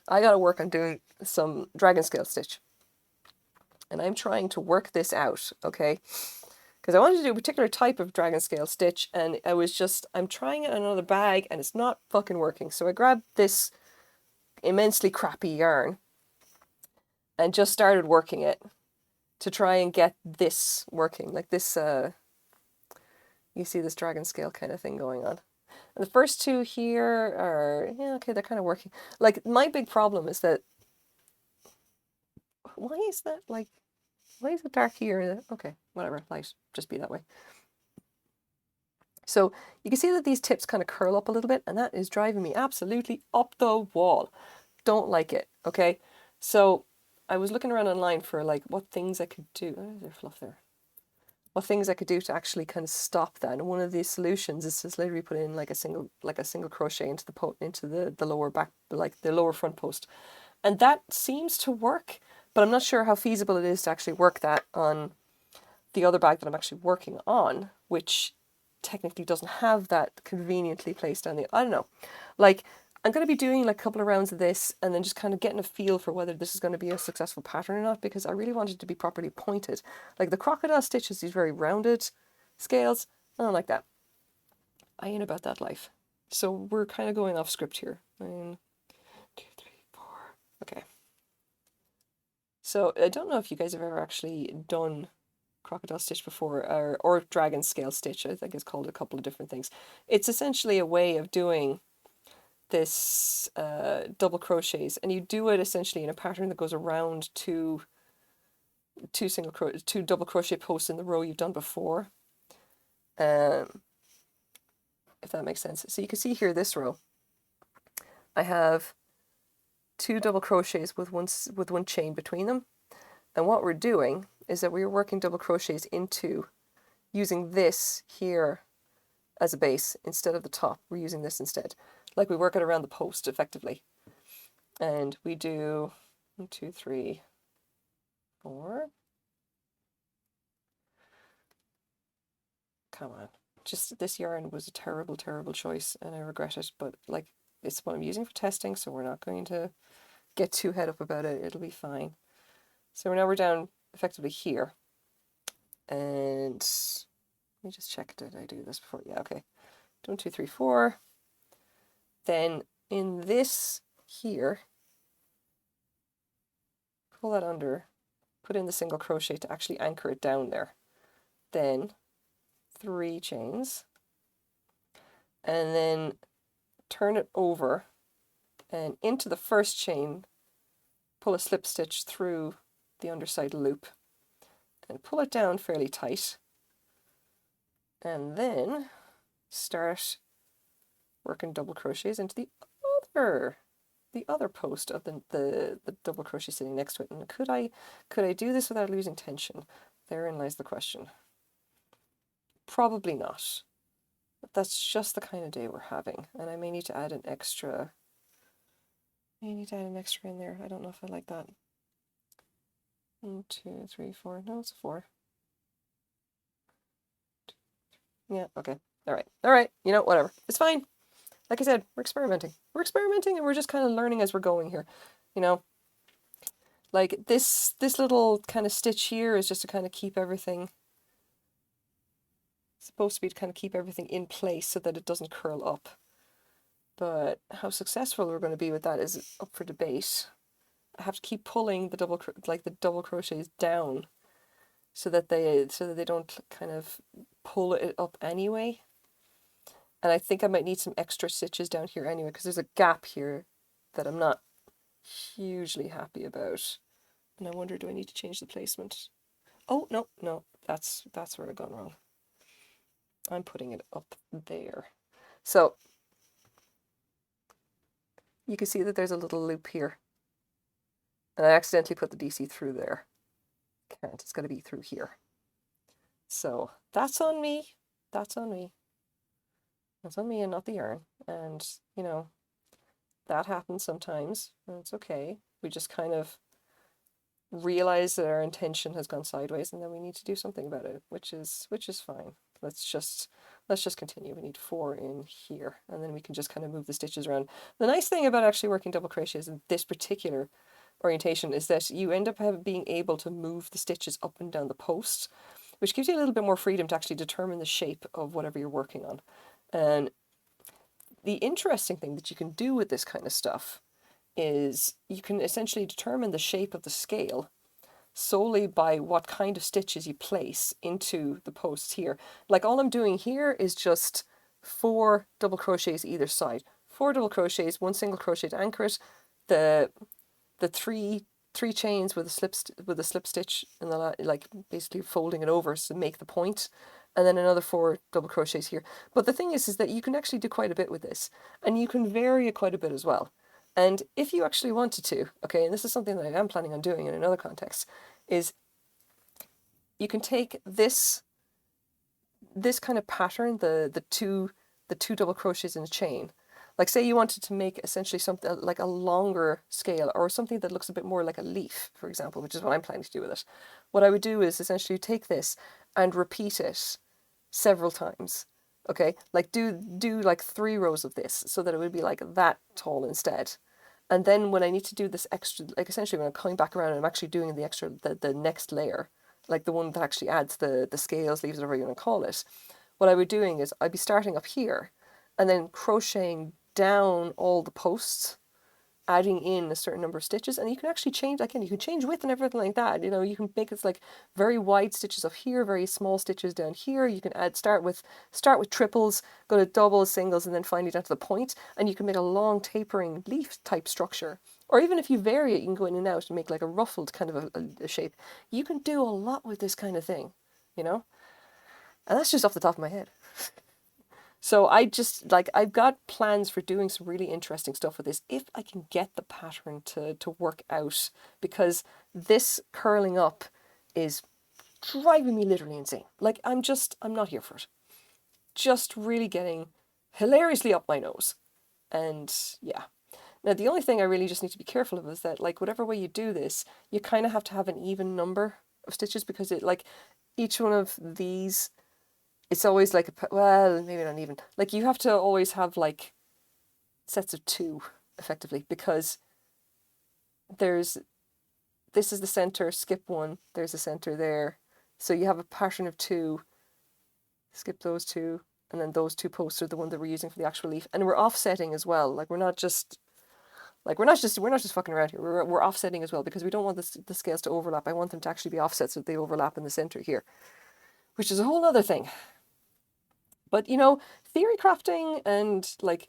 I got to work on doing some dragonscale stitch. And I'm trying to work this out, okay? Because I wanted to do a particular type of dragonscale stitch, and I'm trying it on another bag, and it's not fucking working. So I grabbed this immensely crappy yarn and just started working it to try and get this working. Like this, you see this dragonscale kind of thing going on. And the first 2 here are, yeah, okay, they're kind of working. Like, my big problem is that, why is it dark here? Okay, whatever, light, just be that way. So you can see that these tips kind of curl up a little bit, and that is driving me absolutely up the wall. Don't like it, okay? So I was looking around online for like what things I could do. Oh, there's fluff there. What things I could do to actually kind of stop that. And one of these solutions is just literally put in like a single crochet into the lower back, like the lower front post. And that seems to work, but I'm not sure how feasible it is to actually work that on the other bag that I'm actually working on, which technically doesn't have that conveniently placed on the, I don't know. Like, I'm going to be doing like a couple of rounds of this and then just kind of getting a feel for whether this is going to be a successful pattern or not, because I really want it to be properly pointed. Like the crocodile stitch is these very rounded scales. I don't like that. I ain't about that life. So we're kind of going off script here. 1, 2, 3, 4. Okay. So I don't know if you guys have ever actually done crocodile stitch before, or dragon scale stitch. I think it's called a couple of different things. It's essentially a way of doing this double crochets, and you do it essentially in a pattern that goes around two double crochet posts in the row you've done before. If that makes sense. So you can see here this row, I have 2 double crochets with one chain between them, and what we're doing is that we're working double crochets into using this here as a base instead of the top. We're using this instead, like we work it around the post effectively. And we do 1, 2, 3, 4. Come on. Just this yarn was a terrible, terrible choice and I regret it, but like it's what I'm using for testing, so we're not going to get too head up about it. It'll be fine. So now we're down effectively here. And let me just check, did I do this before? Yeah, okay. 1, 2, 3, 4. Then in this here, pull that under, put in the single crochet to actually anchor it down there. Then 3 chains, and then turn it over and into the first chain, pull a slip stitch through the underside loop and pull it down fairly tight, and then start working double crochets into the other post of the double crochet sitting next to it. And could I do this without losing tension? Therein lies the question. Probably not. But that's just the kind of day we're having, and I may need to add an extra. In there. I don't know if I like that. 1, 2, 3, 4. No, it's a 4. Yeah, okay. All right. You know, whatever. It's fine. Like I said, we're experimenting. And we're just kind of learning as we're going here. You know, like this little kind of stitch here is just to kind of keep everything. It's supposed to be to kind of keep everything in place so that it doesn't curl up. But how successful we're going to be with that is up for debate. I have to keep pulling the double crochets down so that they don't kind of pull it up anyway. And I think I might need some extra stitches down here anyway, because there's a gap here that I'm not hugely happy about. And I wonder, do I need to change the placement? Oh, no, that's where I've gone wrong. I'm putting it up there. So you can see that there's a little loop here. And I accidentally put the DC through there. Can't, it's got to be through here. So that's on me. That's on me. That's on me and not the yarn. And, you know, that happens sometimes. And it's okay. We just kind of realize that our intention has gone sideways and then we need to do something about it, which is fine. Let's just continue. We need 4 in here, and then we can just kind of move the stitches around. The nice thing about actually working double crochets in this particular orientation is that you end up being able to move the stitches up and down the post, which gives you a little bit more freedom to actually determine the shape of whatever you're working on. And the interesting thing that you can do with this kind of stuff is you can essentially determine the shape of the scale solely by what kind of stitches you place into the posts here. Like all I'm doing here is just 4 double crochets either side. 4 double crochets, 1 single crochet to anchor it, the 3 chains with a slip stitch and like basically folding it over to make the point, and then another 4 double crochets here. But the thing is that you can actually do quite a bit with this, and you can vary it quite a bit as well. And if you actually wanted to, okay, and this is something that I am planning on doing in another context, is you can take this kind of pattern, the two double crochets in a chain. Like say you wanted to make essentially something like a longer scale, or something that looks a bit more like a leaf, for example, which is what I'm planning to do with it. What I would do is essentially take this and repeat it several times. Okay, like do like 3 rows of this so that it would be like that tall instead. And then when I need to do this extra, like essentially when I'm coming back around and I'm actually doing the extra, the next layer, like the one that actually adds the scales, leaves, whatever you want to call it, what I would doing is I'd be starting up here and then crocheting down all the posts, adding in a certain number of stitches, and you can actually change, again, you can change width and everything like that. You know, you can make it like very wide stitches up here, very small stitches down here. You can start with triples, go to doubles, singles, and then finally down to the point, and you can make a long tapering leaf type structure. Or even if you vary it, you can go in and out and make like a ruffled kind of a shape. You can do a lot with this kind of thing, you know? And that's just off the top of my head. So I just like I've got plans for doing some really interesting stuff with this if I can get the pattern to work out, because this curling up is driving me literally insane. Like I'm not here for it. Just really getting hilariously up my nose. And yeah. Now the only thing I really just need to be careful of is that like whatever way you do this, you kind of have to have an even number of stitches, because it like each one of these, it's always like well, maybe not even. Like you have to always have like sets of 2 effectively, because there's this is the center, skip 1, there's a center there. So you have a pattern of 2, skip those 2, and then those 2 posts are the one that we're using for the actual leaf. And we're offsetting as well. Like we're not just fucking around here. We're offsetting as well, because we don't want the scales to overlap. I want them to actually be offset so that they overlap in the center here, which is a whole other thing. But you know, theory crafting and like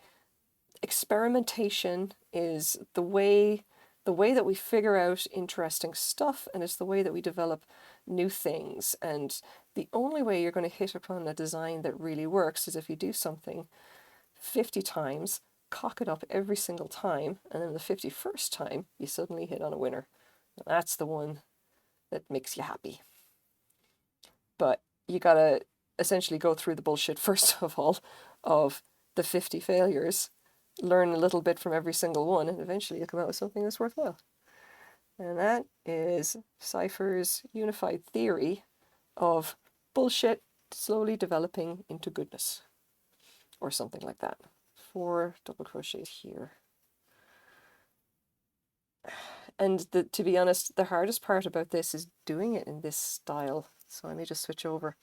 experimentation is the way that we figure out interesting stuff, and it's the way that we develop new things. And the only way you're going to hit upon a design that really works is if you do something 50 times, cock it up every single time, and then the 51st time you suddenly hit on a winner. And that's the one that makes you happy. But you gotta essentially go through the bullshit first of all of the 50 failures, learn a little bit from every single one, and eventually you'll come out with something that's worthwhile. And that is Cypher's unified theory of bullshit slowly developing into goodness, or something like that. 4 double crochets here. And to be honest, the hardest part about this is doing it in this style. So let me just switch over.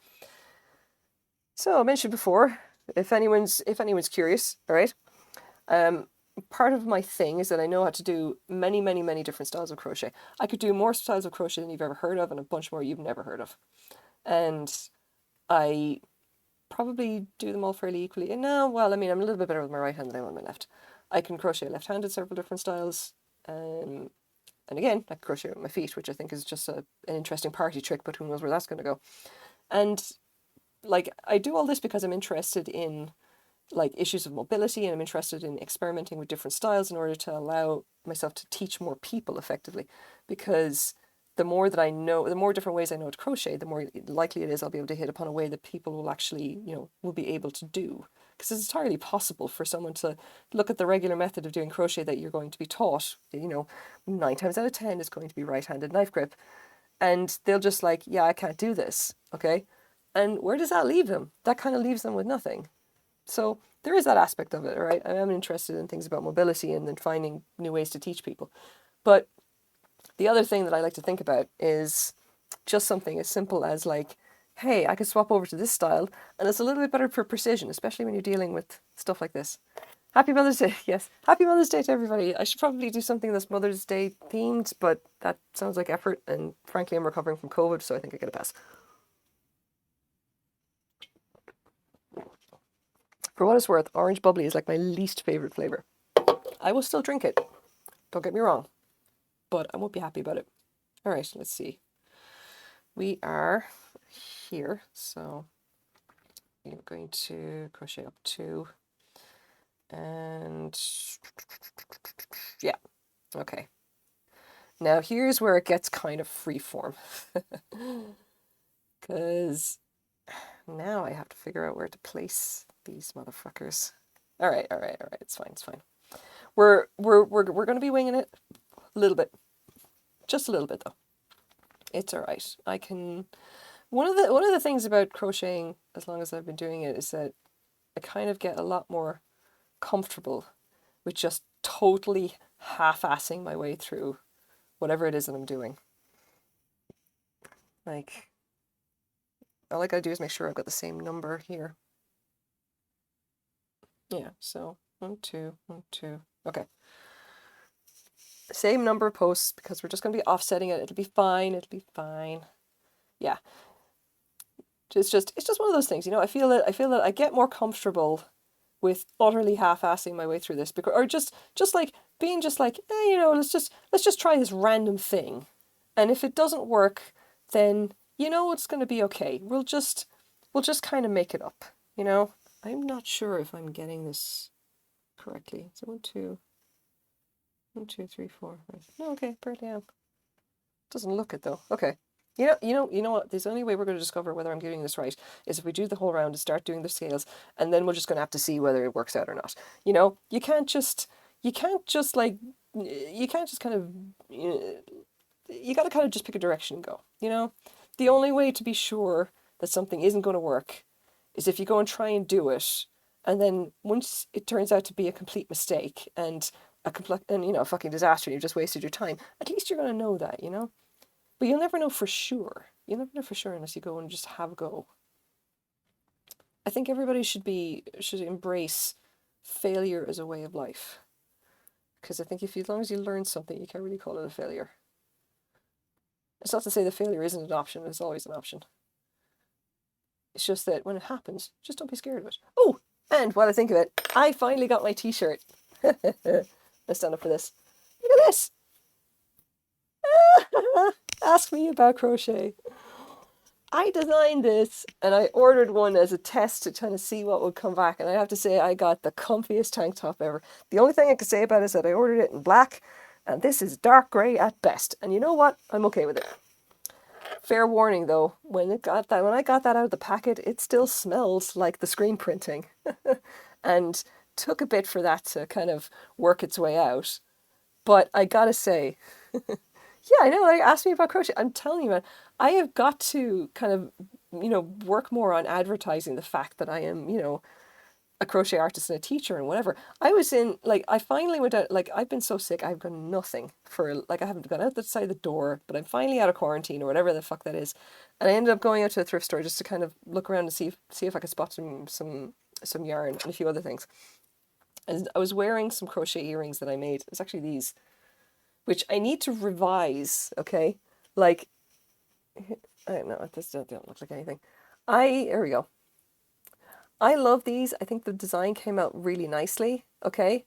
So I mentioned before, if anyone's curious, all right, part of my thing is that I know how to do many, many, many different styles of crochet. I could do more styles of crochet than you've ever heard of, and a bunch more you've never heard of. And I probably do them all fairly equally. And now, well, I mean, I'm a little bit better with my right hand than I am with my left. I can crochet left-handed, several different styles. And again, I can crochet with my feet, which I think is just an interesting party trick, but who knows where that's going to go. And like, I do all this because I'm interested in like issues of mobility, and I'm interested in experimenting with different styles in order to allow myself to teach more people effectively. Because the more that I know, the more different ways I know to crochet, the more likely it is I'll be able to hit upon a way that people will actually, you know, will be able to do. Because it's entirely possible for someone to look at the regular method of doing crochet that you're going to be taught, you know, 9 times out of 10 is going to be right-handed knife grip. And they'll just like, yeah, I can't do this, okay? And where does that leave them? That kind of leaves them with nothing. So there is that aspect of it, all right? I am interested in things about mobility and then finding new ways to teach people. But the other thing that I like to think about is just something as simple as like, hey, I could swap over to this style, and it's a little bit better for precision, especially when you're dealing with stuff like this. Happy Mother's Day, yes. Happy Mother's Day to everybody. I should probably do something that's Mother's Day themed, but that sounds like effort, and frankly, I'm recovering from COVID, so I think I get a pass. For what it's worth, orange bubbly is like my least favorite flavor. I will still drink it, don't get me wrong, but I won't be happy about it. All right, let's see. We are here, so I'm going to crochet up 2, and yeah, okay. Now here's where it gets kind of freeform, because now I have to figure out where to place these motherfuckers. All right, it's fine, We're going to be winging it a little bit, just a little bit though. It's all right. I can. One of the things about crocheting, as long as I've been doing it, is that kind of get a lot more comfortable with just totally half-assing my way through whatever it is that I'm doing. Like, all I gotta do is make sure I've got the same number here. Yeah, so 1, 2, 1, 2. Okay. Same number of posts because we're just gonna be offsetting it. It'll be fine. It'll be fine. Yeah. It's just one of those things, you know. I feel that I get more comfortable with utterly half-assing my way through this, because, or just like being just like, you know, let's just try this random thing, and if it doesn't work, then you know it's going to be okay. We'll just kind of make it up, you know. I'm not sure if I'm getting this correctly. So 1, 2, 1, 2, 3, 4, 5. No, okay, apparently I am. Doesn't look it though. Okay. You know what? The only way we're going to discover whether I'm getting this right is if we do the whole round and start doing the scales, and then we're just going to have to see whether it works out or not. You know, you can't just like, you can't just kind of, you got to kind of just pick a direction and go. You know, the only way to be sure that something isn't going to work is if you go and try and do it, and then once it turns out to be a complete mistake and a fucking disaster, and you've just wasted your time. At least you're going to know that, you know. But you'll never know for sure. You'll never know for sure unless you go and just have a go. I think everybody should embrace failure as a way of life. Because I think as long as you learn something, you can't really call it a failure. It's not to say that failure isn't an option. It's always an option. It's just that when it happens, just don't be scared of it. Oh, and while I think of it, I finally got my t-shirt. Let's stand up for this. Look at this. Ask me about crochet. I designed this and I ordered one as a test to kind of see what would come back, and I have to say I got the comfiest tank top ever. The only thing I can say about it is that I ordered it in black, and this is dark grey at best, and you know what? I'm okay with it. Fair warning though, when I got that out of the packet, it still smells like the screen printing. And took a bit for that to kind of work its way out. But I gotta say, yeah, I know. Like, ask me about crochet. I'm telling you, man, I have got to kind of, work more on advertising the fact that I am, a crochet artist and a teacher and whatever. I finally went out, like, I've been so sick, I've done nothing for, like, I haven't gone out the side of the door, but I'm finally out of quarantine or whatever the fuck that is. And I ended up going out to a thrift store just to kind of look around and see if I could spot some yarn and a few other things. And I was wearing some crochet earrings that I made. It's actually these, which I need to revise, okay? Like, I don't know, this don't look like anything. Here we go. I love these. I think the design came out really nicely, okay?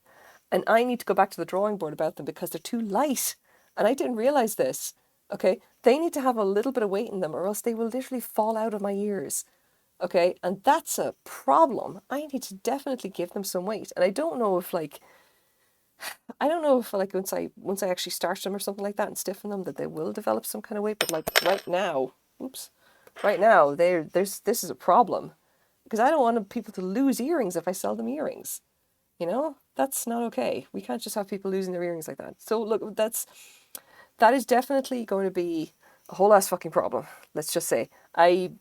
And I need to go back to the drawing board about them because they're too light. And I didn't realize this, okay? They need to have a little bit of weight in them or else they will literally fall out of my ears, okay? And that's a problem. I need to definitely give them some weight. And I don't know if once I actually start them or something like that and stiffen them, that they will develop some kind of weight. But like right now, this is a problem because I don't want people to lose earrings if I sell them earrings. You know, that's not okay. We can't just have people losing their earrings like that. So look, that is definitely going to be a whole ass fucking problem. Let's just say I'm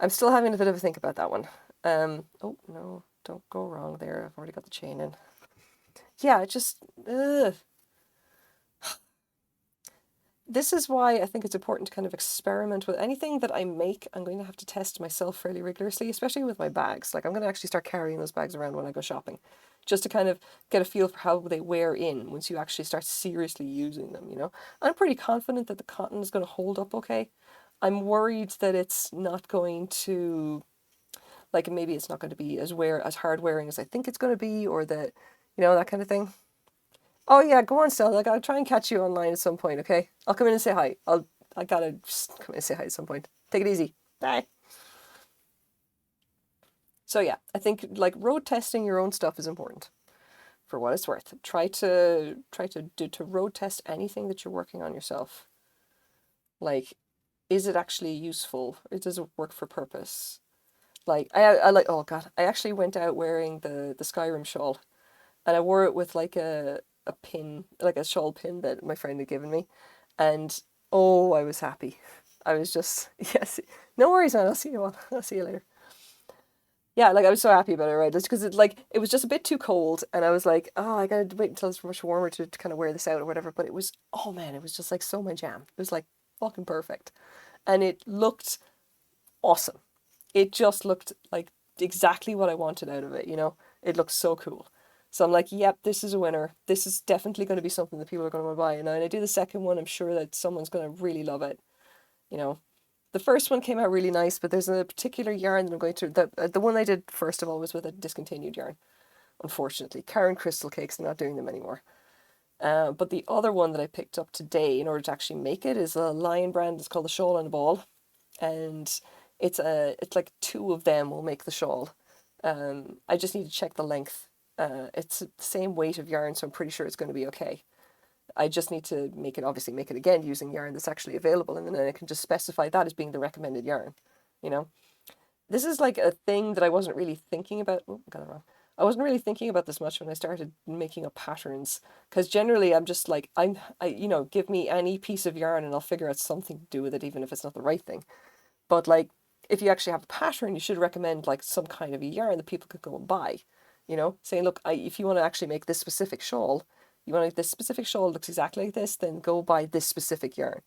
still having a bit of a think about that one. Oh no, don't go wrong there. I've already got the chain in. Yeah, this is why I think it's important to kind of experiment with anything that I make. I'm going to have to test myself fairly rigorously, especially with my bags. Like, I'm going to actually start carrying those bags around when I go shopping, just to kind of get a feel for how they wear in once you actually start seriously using them, you know? I'm pretty confident that the cotton is going to hold up okay. I'm worried that it's not going to, like, maybe it's not going to be as hard wearing as I think it's going to be, or that, that kind of thing. Oh yeah, go on, Stella. I'll try and catch you online at some point, okay? I'll come in and say hi. I gotta just come in and say hi at some point. Take it easy. Bye. So yeah, I think like road testing your own stuff is important for what it's worth. Try to road test anything that you're working on yourself. Like, is it actually useful? Or does it work for purpose? Like I like, oh god, I actually went out wearing the Skyrim shawl, and I wore it with like a pin, like a shawl pin that my friend had given me, and oh, I was happy. I was just, yes, no worries, man. I'll see you later. Yeah, like I was so happy about it, right? Just because it was just a bit too cold, and I was like, oh, I gotta wait until it's much warmer to kind of wear this out or whatever. But it was, oh man, it was just like so my jam. It was like fucking perfect, and it looked awesome. It just looked like exactly what I wanted out of it. It looked so cool. So I'm like, yep, this is a winner. This is definitely going to be something that people are going to want to buy. And when I do the second one, I'm sure that someone's going to really love it. You know, the first one came out really nice, but there's a particular yarn that I'm going to. The one I did first of all was with a discontinued yarn, unfortunately. Karen Crystal Cakes, they're not doing them anymore. But the other one that I picked up today in order to actually make it is a Lion brand. It's called the Shawl and the Ball, and it's like two of them will make the shawl. I just need to check the length. It's the same weight of yarn, so I'm pretty sure it's going to be okay. I just need to obviously make it again using yarn that's actually available, and then I can just specify that as being the recommended yarn. You know, this is like a thing that I wasn't really thinking about. Oh, I got it wrong. I wasn't really thinking about this much when I started making up patterns, because generally I'm just like give me any piece of yarn and I'll figure out something to do with it, even if it's not the right thing. But like, if you actually have a pattern, you should recommend like some kind of a yarn that people could go and buy. Saying, look, if you want to actually make this specific shawl, this specific shawl looks exactly like this, then go buy this specific yarn.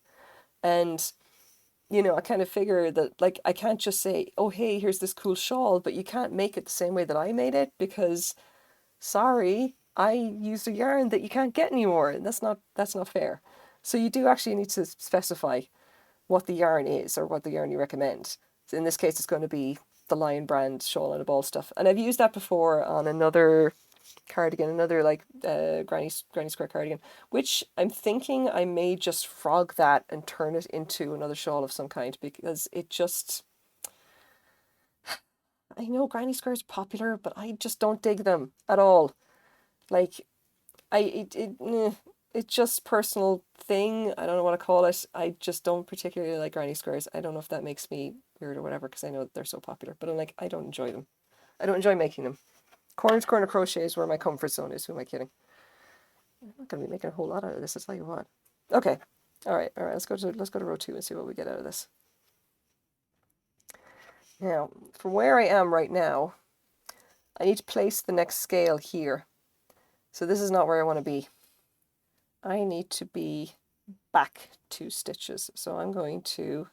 And I kind of figure that like I can't just say, oh hey, here's this cool shawl, but you can't make it the same way that I made it because sorry, I used a yarn that you can't get anymore, and that's not fair. So you do actually need to specify what the yarn is or what the yarn you recommend. So in this case, it's going to be the Lion brand shawl and a ball stuff. And I've used that before on another cardigan, another like granny square cardigan, which I'm thinking I may just frog that and turn it into another shawl of some kind because it just, I know granny squares are popular, but I just don't dig them at all. Like it's just personal thing. I don't know what to call it. I just don't particularly like granny squares. I don't know if that makes me weird or whatever because I know that they're so popular, but I'm like, I don't enjoy them. I don't enjoy making them. Corner to corner crochet is where my comfort zone is. Who am I kidding? I'm not going to be making a whole lot out of this. I'll tell you what. Okay. All right. Let's go to row 2 and see what we get out of this. Now, from where I am right now, I need to place the next scale here. So this is not where I want to be. I need to be back 2 stitches. So I'm going to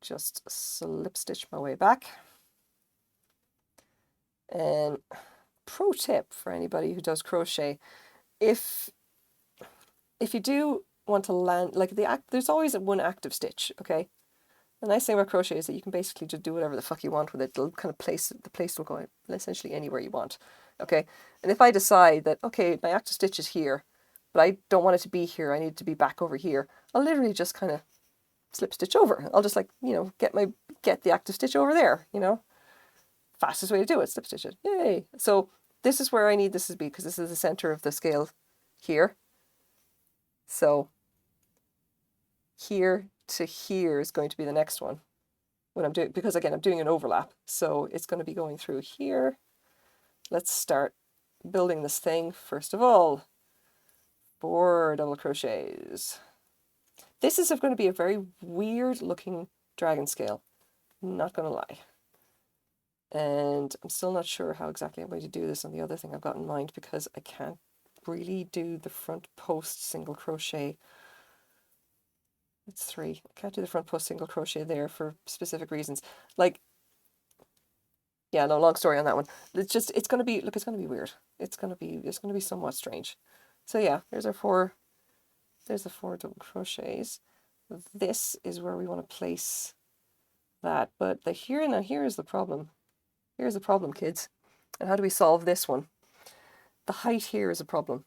just slip stitch my way back. And pro tip for anybody who does crochet, if you do want to land, like there's always one active stitch, okay? The nice thing about crochet is that you can basically just do whatever the fuck you want with it. It'll kind of the place will go essentially anywhere you want, okay? And if I decide that, okay, my active stitch is here, but I don't want it to be here, I need it to be back over here, I'll literally just kind of slip stitch over. I'll just get the active stitch over there, Fastest way to do it, slip stitch it. Yay! So this is where I need this to be because this is the center of the scale here. So here to here is going to be the next one when I'm doing, because again, I'm doing an overlap. So it's going to be going through here. Let's start building this thing. First of all, 4 double crochets. This is going to be a very weird looking dragon scale. Not going to lie. And I'm still not sure how exactly I'm going to do this on the other thing I've got in mind because I can't really do the front post single crochet. It's 3. I can't do the front post single crochet there for specific reasons. Like, yeah, no, long story on that one. It's going to be, look, it's going to be weird. It's going to be somewhat strange. So yeah, there's the 4 double crochets. This is where we want to place that. But here is the problem. Here's the problem, kids. And how do we solve this one? The height here is a problem.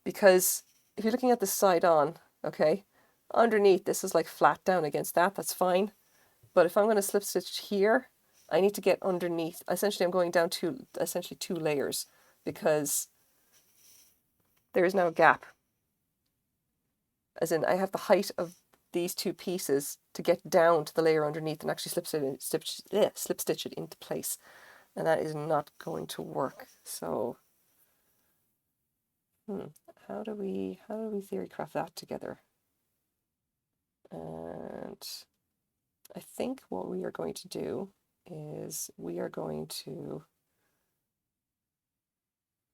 Because if you're looking at the side on, okay, underneath this is like flat down against that, that's fine. But if I'm going to slip stitch here, I need to get underneath. Essentially, I'm going down to essentially 2 layers because there is now a gap. As in, I have the height of these 2 pieces to get down to the layer underneath and actually slip stitch it into place. And that is not going to work. So, how do we theory craft that together? And I think what we are going to do is we are going to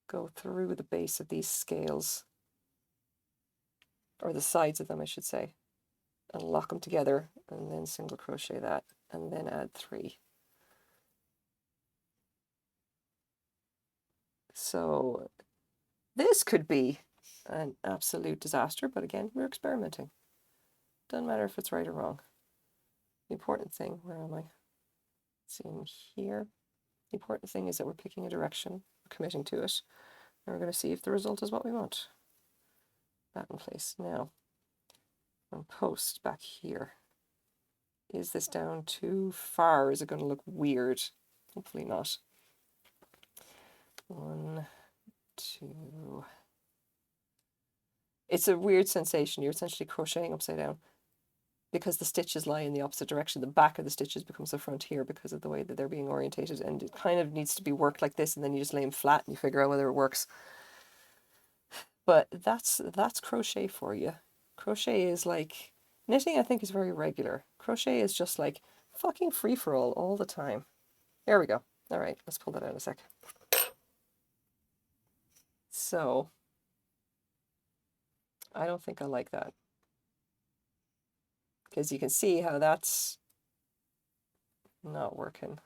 go through the base of these scales, or the sides of them, I should say, and lock them together, and then single crochet that, and then add 3. So this could be an absolute disaster, but again, we're experimenting. Doesn't matter if it's right or wrong. The important thing, where am I? It's in here. The important thing is that we're picking a direction, we're committing to it, and we're going to see if the result is what we want. That in place. Now, on post back here. Is this down too far? Is it going to look weird? Hopefully not. 1, 2. It's a weird sensation. You're essentially crocheting upside down because the stitches lie in the opposite direction. The back of the stitches becomes the front here because of the way that they're being orientated, and it kind of needs to be worked like this, and then you just lay them flat and you figure out whether it works. But that's crochet for you. Crochet is like knitting. I think is very regular. Crochet is just like fucking free-for-all all the time. There we go. All right, let's pull that out in a sec. So I don't think I like that, because you can see how that's not working.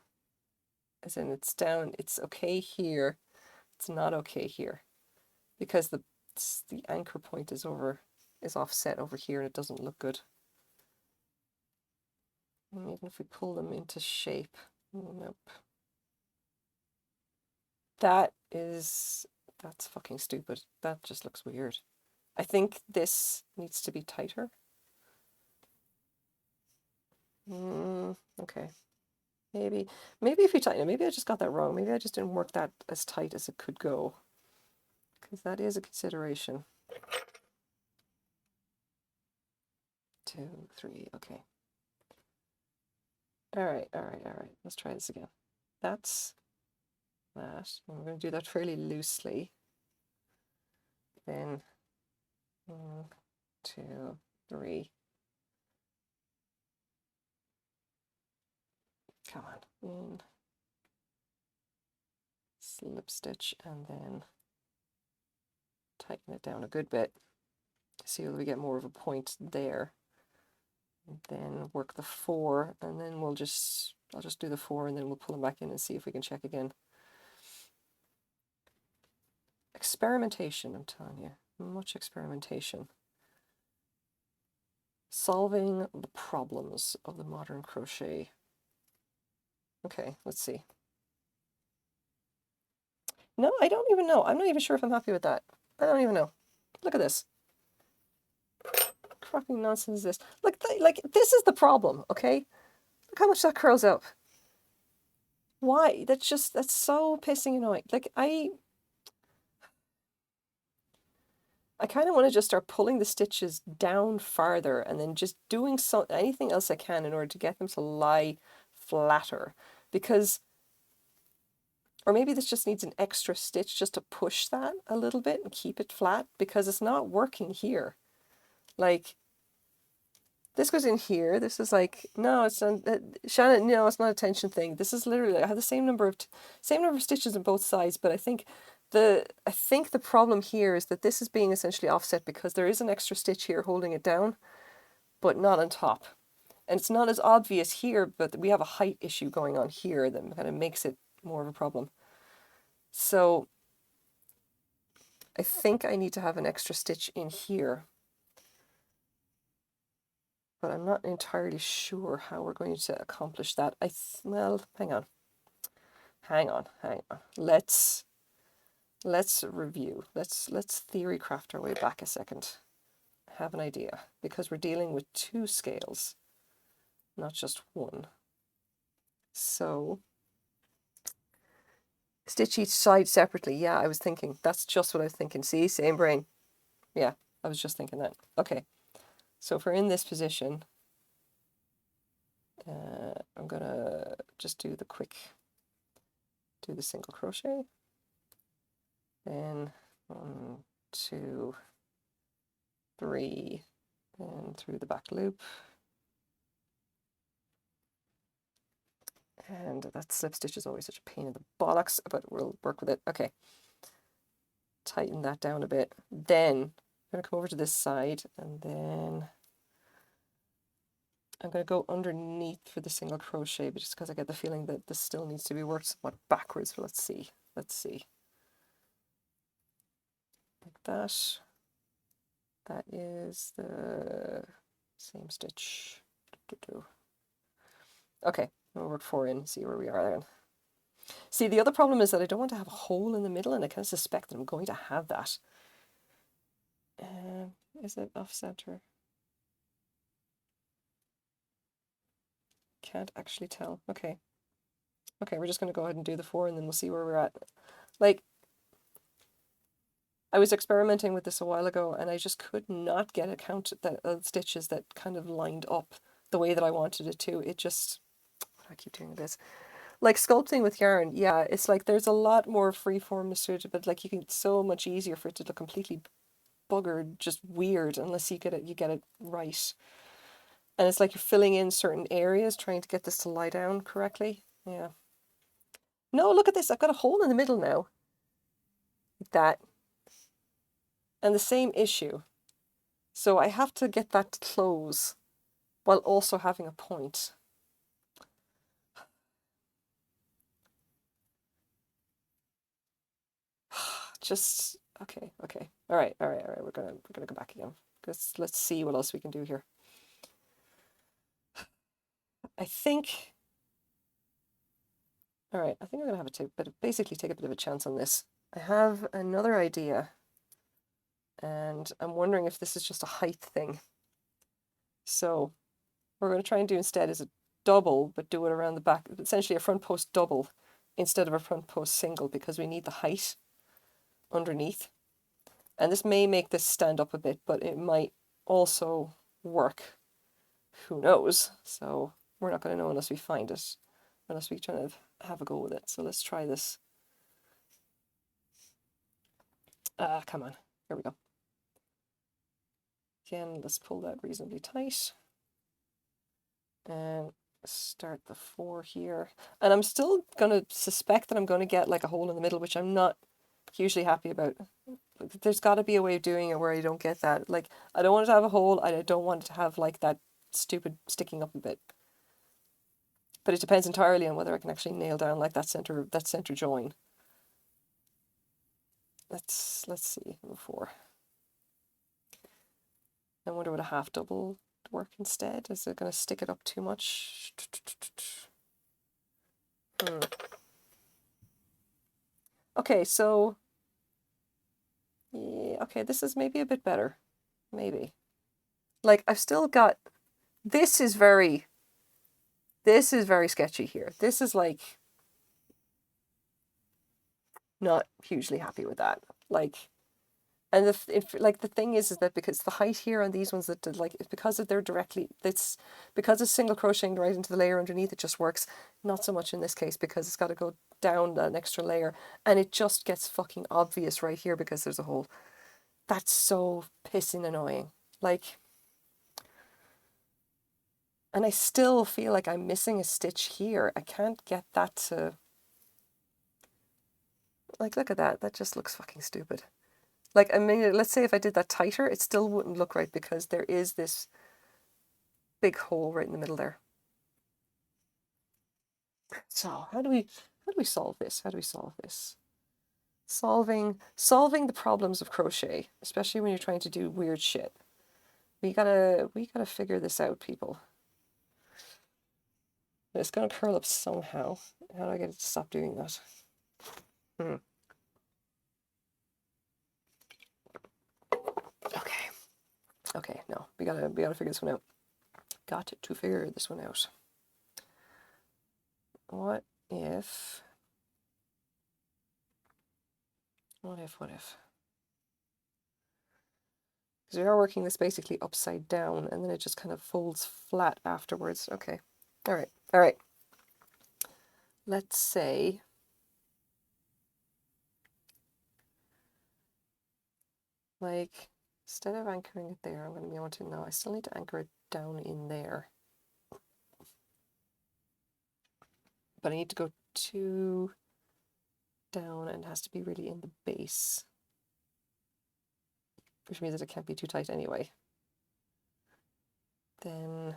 As in, it's down, it's okay here, it's not okay here, because the anchor point is offset over here, and it doesn't look good. And even if we pull them into shape, nope. That's fucking stupid. That just looks weird. I think this needs to be tighter. Okay. Maybe if you tighten it, maybe I just got that wrong. Maybe I just didn't work that as tight as it could go. Because that is a consideration. 2, 3, okay. All right. Let's try this again. That's that. And we're going to do that fairly loosely. Then 1, 2, 3. Come on. In. Slip stitch, and then tighten it down a good bit. See if we get more of a point there. And then work the 4, and then I'll just do the 4, and then we'll pull them back in and see if we can check again. Experimentation, I'm telling you, much experimentation. Solving the problems of the modern crochet. Okay, let's see. No, I don't even know. I'm not even sure if I'm happy with that. I don't even know. Look at this. Fucking nonsense is this? Like this is the problem, okay? Look how much that curls up. Why? That's so pissing annoying. Like I kind of want to just start pulling the stitches down farther and then just doing anything else I can in order to get them to lie flatter, because, or maybe this just needs an extra stitch just to push that a little bit and keep it flat, because it's not working here. Like, this goes in here. This is like, no, it's not, Shannon, no, it's not a tension thing. This is literally, I have the same number of stitches on both sides, but I think the problem here is that this is being essentially offset because there is an extra stitch here holding it down, but not on top. And it's not as obvious here, but we have a height issue going on here that kind of makes it more of a problem. So I think I need to have an extra stitch in here, but I'm not entirely sure how we're going to accomplish that. Well, hang on. Let's review. Let's theory craft our way back a second. I have an idea, because we're dealing with 2 scales, not just 1. So stitch each side separately. Yeah, I was thinking. That's just what I was thinking. See, same brain. Yeah, I was just thinking that. Okay, so if we're in this position, I'm gonna just do the single crochet, then 1, 2, 3, and through the back loop, And that slip stitch is always such a pain in the bollocks, but we'll work with it. Okay. Tighten that down a bit. Then I'm going to come over to this side, and then I'm going to go underneath for the single crochet, but just because I get the feeling that this still needs to be worked somewhat backwards. So let's see. Let's see. Like that. That is the same stitch. Okay, we'll work 4 in and see where we are then. See, the other problem is that I don't want to have a hole in the middle, and I kind of suspect that I'm going to have that. Is it off center? Can't actually tell. Okay. Okay, we're just going to go ahead and do the 4, and then we'll see where we're at. Like, I was experimenting with this a while ago, and I just could not get a count of stitches that kind of lined up the way that I wanted it to. It just, I keep doing this. Like sculpting with yarn, yeah, it's like there's a lot more freeformness to it, but like it's so much easier for it to look completely buggered, just weird, unless you get it right. And it's like you're filling in certain areas, trying to get this to lie down correctly. Yeah. No, look at this. I've got a hole in the middle now. Like that. And the same issue. So I have to get that to close while also having a point. Just okay. All right. We're gonna go back again. Let's see what else we can do here. I think. All right. I think I'm gonna have to basically take a bit of a chance on this. I have another idea, and I'm wondering if this is just a height thing. So what we're going to try and do instead is a double, but do it around the back, essentially a front post double instead of a front post single, because we need the height underneath. And this may make this stand up a bit, but it might also work. Who knows? So we're not going to know unless we find it, unless we try to have a go with it. So let's try this. Come on. Here we go. Again, let's pull that reasonably tight. And start the 4 here. And I'm still going to suspect that I'm going to get like a hole in the middle, which I'm not hugely happy about. There's got to be a way of doing it where I don't get that. Like, I don't want it to have a hole. I don't want it to have like that stupid sticking up a bit. But it depends entirely on whether I can actually nail down like that center join. Let's see. 4. I wonder would a half double work instead? Is it going to stick it up too much? Okay, so yeah, okay, this is maybe a bit better. Maybe. Like I've still got this is very sketchy here. This is like not hugely happy with that. Like, and the thing is that because the height here on these ones that like because they're directly, it's because it's single crocheting right into the layer underneath, it just works. Not so much in this case because it's got to go down an extra layer, and it just gets fucking obvious right here because there's a hole. That's so pissing annoying. Like, and I still feel like I'm missing a stitch here. I can't get that to, like, look at that. That just looks fucking stupid. Like, I mean, let's say if I did that tighter, it still wouldn't look right because there is this big hole right in the middle there. So how do we solve this? How do we solve this? Solving the problems of crochet, especially when you're trying to do weird shit. We gotta figure this out, people. It's gonna curl up somehow. How do I get it to stop doing that? Okay, no, we gotta figure this one out. Got to figure this one out. What if? Because we are working this basically upside down, and then it just kind of folds flat afterwards. Okay, all right. Let's say like instead of anchoring it there, I'm going to be able to know I still need to anchor it down in there. but I need to go 2 down, and it has to be really in the base, which means that it can't be too tight anyway. Then,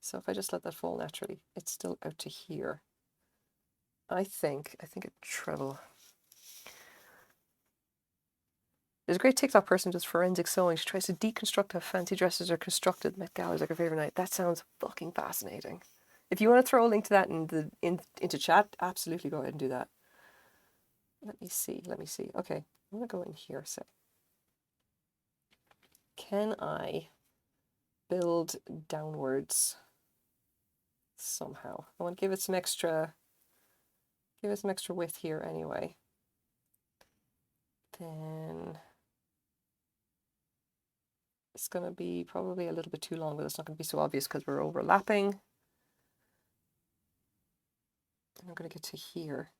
so if I just let that fall naturally, it's still out to here. I think a treble. There's a great TikTok person who does forensic sewing. She tries to deconstruct how fancy dresses are constructed. Met Gala is like her favorite night. That sounds fucking fascinating. If you want to throw a link to that into chat, absolutely go ahead and do that. Let me see. Okay, I'm gonna go in here. So, can I build downwards somehow? I want to give it some extra width here anyway. Then it's going to be probably a little bit too long, but it's not going to be so obvious because we're overlapping. And I'm going to get to here.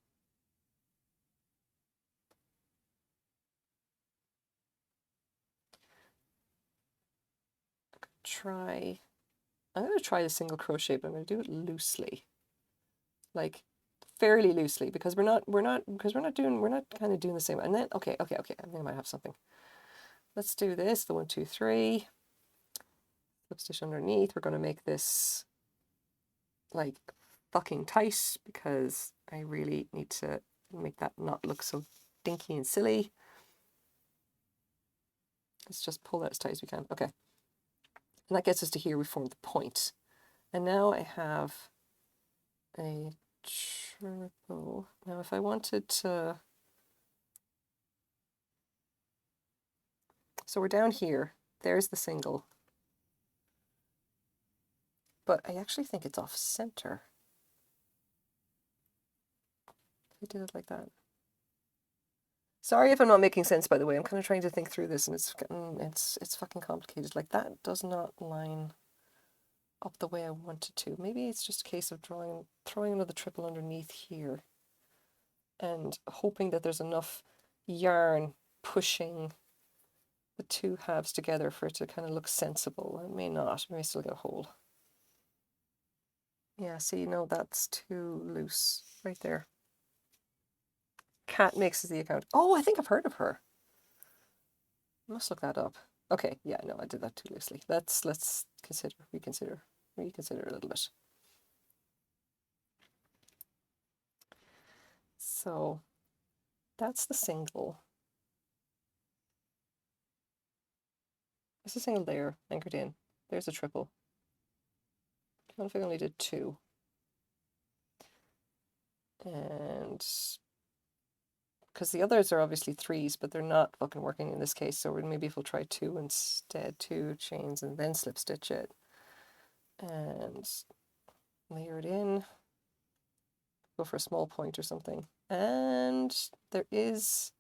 I'm going to try the single crochet, but I'm going to do it loosely, like fairly loosely, because we're not kind of doing the same. And then okay, I think I might have something. Let's do this. The 1, 2, 3. Slip stitch underneath. We're going to make this like fucking tight because I really need to make that not look so dinky and silly. Let's just pull that as tight as we can. Okay. And that gets us to here. We formed the point. And now I have a triple. Now if I wanted to... So we're down here. There's the single. But I actually think it's off center. If I did it like that. Sorry if I'm not making sense, by the way. I'm kind of trying to think through this, and it's fucking complicated. Like, that does not line up the way I want it to. Maybe it's just a case of throwing another triple underneath here and hoping that there's enough yarn pushing the two halves together for it to kind of look sensible. It may not. It may still get a hole. Yeah, see, no, that's too loose right there. Cat mixes the account. Oh, I think I've heard of her. I must look that up. Okay, yeah, no, I did that too loosely. Let's reconsider a little bit. So that's the single. There's a single there anchored in. There's a triple. What if I only did 2? And because the others are obviously 3s, but they're not fucking working in this case, so maybe if we'll try 2 instead, 2 chains and then slip stitch it and layer it in, go for a small point or something. And there is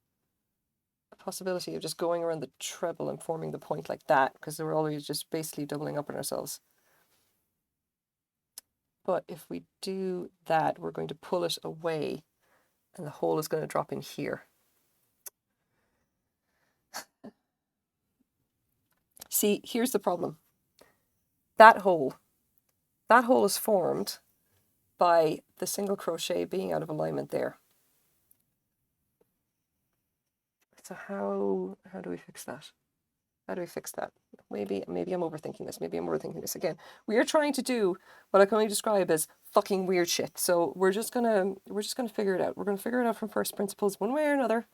a possibility of just going around the treble and forming the point like that, because we're always just basically doubling up on ourselves. But if we do that, we're going to pull it away and the hole is going to drop in here. See, here's the problem. That hole is formed by the single crochet being out of alignment there. So how do we fix that? How do we fix that? Maybe I'm overthinking this. Again, we are trying to do what I can only describe as fucking weird shit. So we're just gonna figure it out. We're gonna figure it out from first principles one way or another.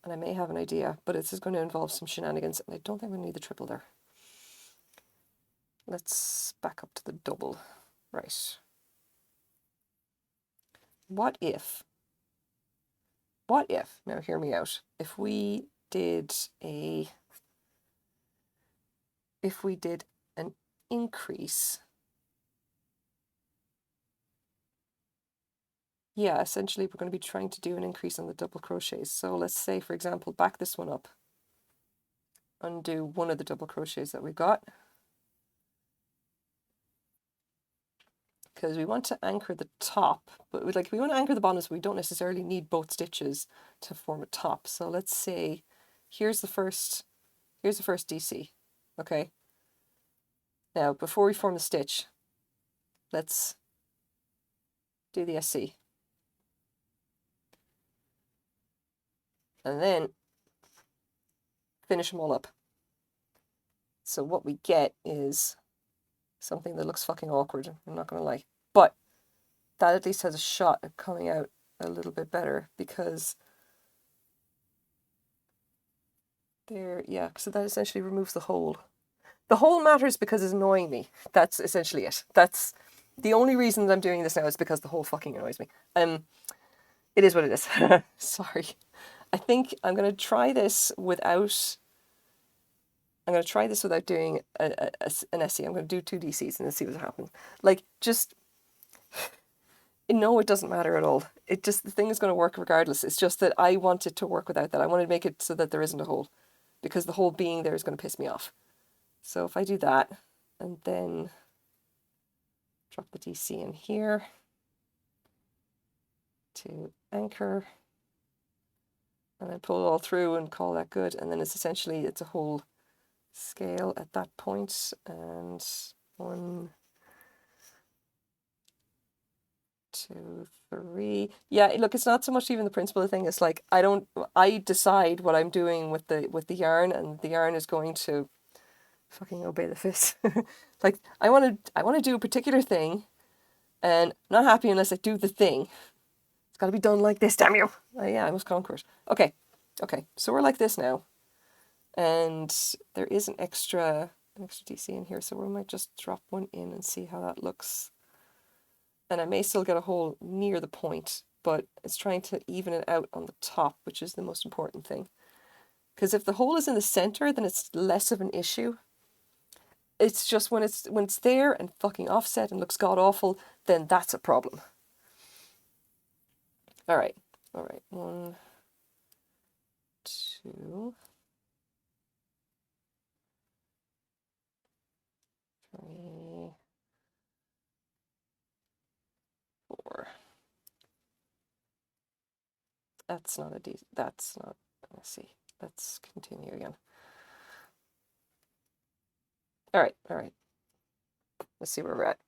And I may have an idea, but it's just going to involve some shenanigans. And I don't think we need the triple there. Let's back up to the double. Right. What if, now hear me out, if we did an increase, yeah, essentially we're going to be trying to do an increase on the double crochets. So let's say, for example, back this one up, undo one of the double crochets that we got, because we want to anchor the top, but we want to anchor the bottom, so we don't necessarily need both stitches to form a top. So let's say here's the first DC. Okay, now before we form the stitch, let's do the SC. And then finish them all up. So what we get is something that looks fucking awkward, I'm not going to lie. But that at least has a shot at coming out a little bit better because there, yeah, so that essentially removes the hole. The hole matters because it's annoying me. That's essentially it. That's the only reason that I'm doing this now is because the hole fucking annoys me. It is what it is. Sorry. I think I'm going to try this without... I'm going to try this without doing an SE. I'm going to do 2 DCs and see what happens. Like, just... No, it doesn't matter at all. It just... The thing is going to work regardless. It's just that I want it to work without that. I want to make it so that there isn't a hole. Because the hole being there is going to piss me off. So if I do that, and then drop the DC in here to anchor, and then pull it all through and call that good, and then it's essentially, it's a whole scale at that point, and 1, 2, 3. Yeah, look, it's not so much even the principle of the thing. It's like I decide what I'm doing with the yarn, and the yarn is going to fucking obey the fist. Like I want to do a particular thing, and I'm not happy unless I do the thing. It's got to be done like this. Damn you! Yeah, I must conquer it. Okay, so we're like this now, and there is an extra DC in here, so we might just drop one in and see how that looks. And I may still get a hole near the point, but it's trying to even it out on the top, which is the most important thing. Because if the hole is in the center, then it's less of an issue. It's just when it's there and fucking offset and looks god awful, then that's a problem. All right. 1, 2, 3, 4. That's not a D. That's not. Let's see. Let's continue again. All right. Let's see where we're at.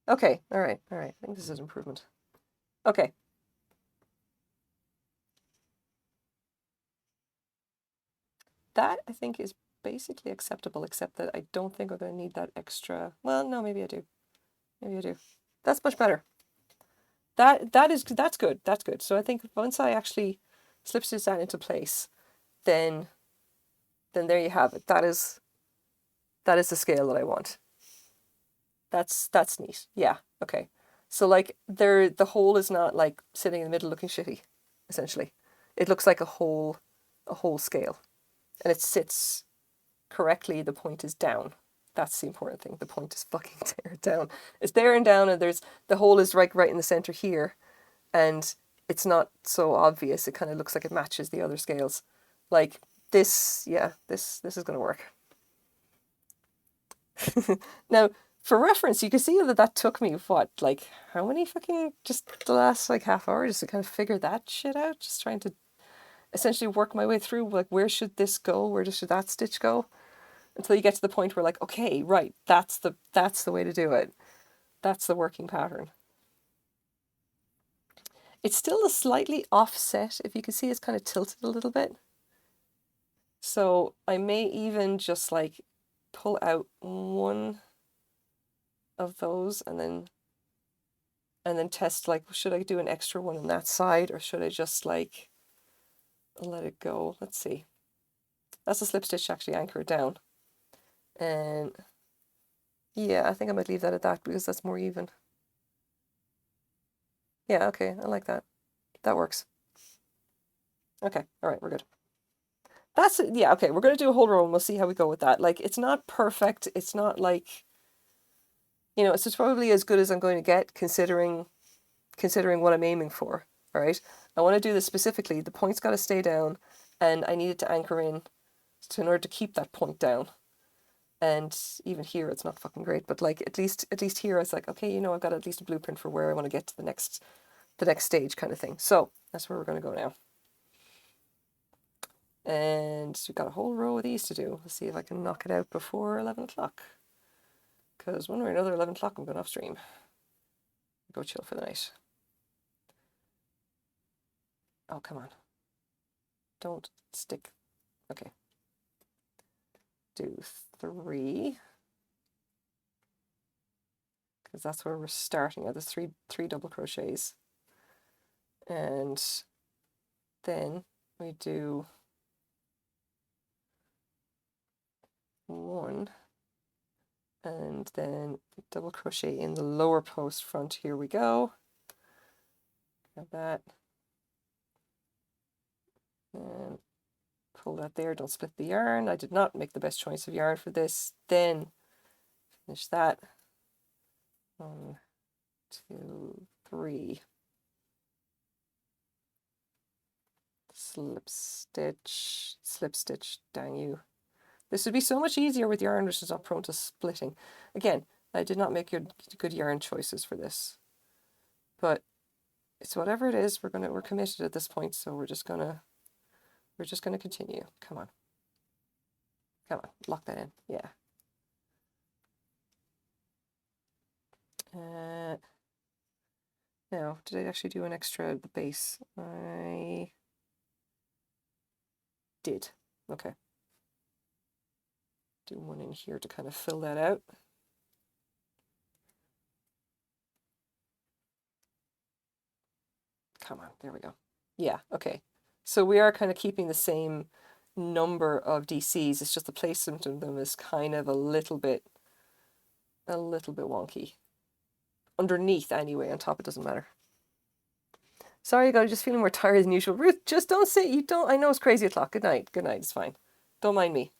Okay, all right. I think this is improvement. Okay. That, I think, is basically acceptable, except that I don't think we're going to need that extra... Well, no, maybe I do. That's much better. That's good. So I think once I actually slip stitch that into place, then there you have it. That is the scale that I want. That's neat. Yeah, okay. So like the hole is not like sitting in the middle looking shitty, essentially. It looks like a whole scale. And it sits correctly, the point is down. That's the important thing. The point is fucking there down. It's there and down, and the hole is right in the center here, and it's not so obvious. It kind of looks like it matches the other scales. Like this, yeah, this is gonna work. Now, for reference, you can see that took me what, like how many fucking just the last like half hour just to kind of figure that shit out. Just trying to essentially work my way through like where should this go, where should that stitch go, until you get to the point where like, okay, right, that's the way to do it. That's the working pattern. It's still a slightly offset. If you can see, it's kind of tilted a little bit. So I may even just like pull out one of those and then test like, should I do an extra one on that side, or should I just like let it go? Let's see. That's a slip stitch to actually anchor it down. And yeah, I think I might leave that at that because that's more even. Yeah, okay, I like that. That works. Okay, all right, we're good. That's it. Yeah, okay, we're going to do a whole row and we'll see how we go with that. Like, it's not perfect. It's not like, you know, it's probably as good as I'm going to get considering what I'm aiming for, all right? I want to do this specifically. The point's got to stay down, and I need it to anchor in in order to keep that point down. And even here, it's not fucking great, but like at least here, I was like, okay, you know, I've got at least a blueprint for where I want to get to the next stage kind of thing. So that's where we're going to go now. And we've got a whole row of these to do. Let's see if I can knock it out before 11 o'clock. Because one way or another, 11 o'clock, I'm going off stream. Go chill for the night. Oh, come on. Don't stick. Okay. Do 3. Because that's where we're starting at. There's three double crochets. And then we do 1 and then double crochet in the lower post front. Here we go. Grab that and pull that there. Don't split the yarn. I did not make the best choice of yarn for this. Then finish that. 1, 2, 3. Slip stitch, dang you. This would be so much easier with yarn which is not prone to splitting. Again, I did not make good yarn choices for this. But it's whatever it is, we're committed at this point, so we're just gonna continue. Come on. Come on, lock that in. Yeah. Now, did I actually do an extra at the base? I did. Okay. Do one in here to kind of fill that out. Come on, there we go. Yeah, okay. So we are kind of keeping the same number of DCs. It's just the placement of them is kind of a little bit wonky. Underneath anyway, on top it doesn't matter. Sorry, guys, just feeling more tired than usual. Ruth, just don't say you don't. I know it's crazy o'clock. Good night. Good night. It's fine. Don't mind me.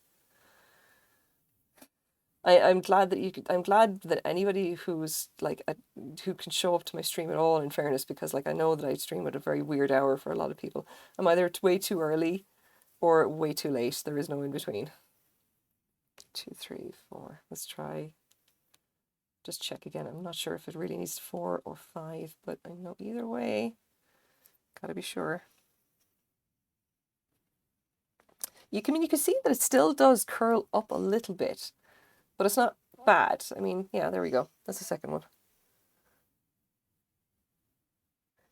I'm glad that anybody who's like who can show up to my stream at all, in fairness, because like I know that I stream at a very weird hour for a lot of people. I'm either way too early or way too late. There is no in between. 2, 3, 4. Let's try. Just check again. I'm not sure if it really needs 4 or 5, but I know either way. Gotta be sure. You can see that it still does curl up a little bit. But it's not bad. I mean, yeah, there we go. That's the second one.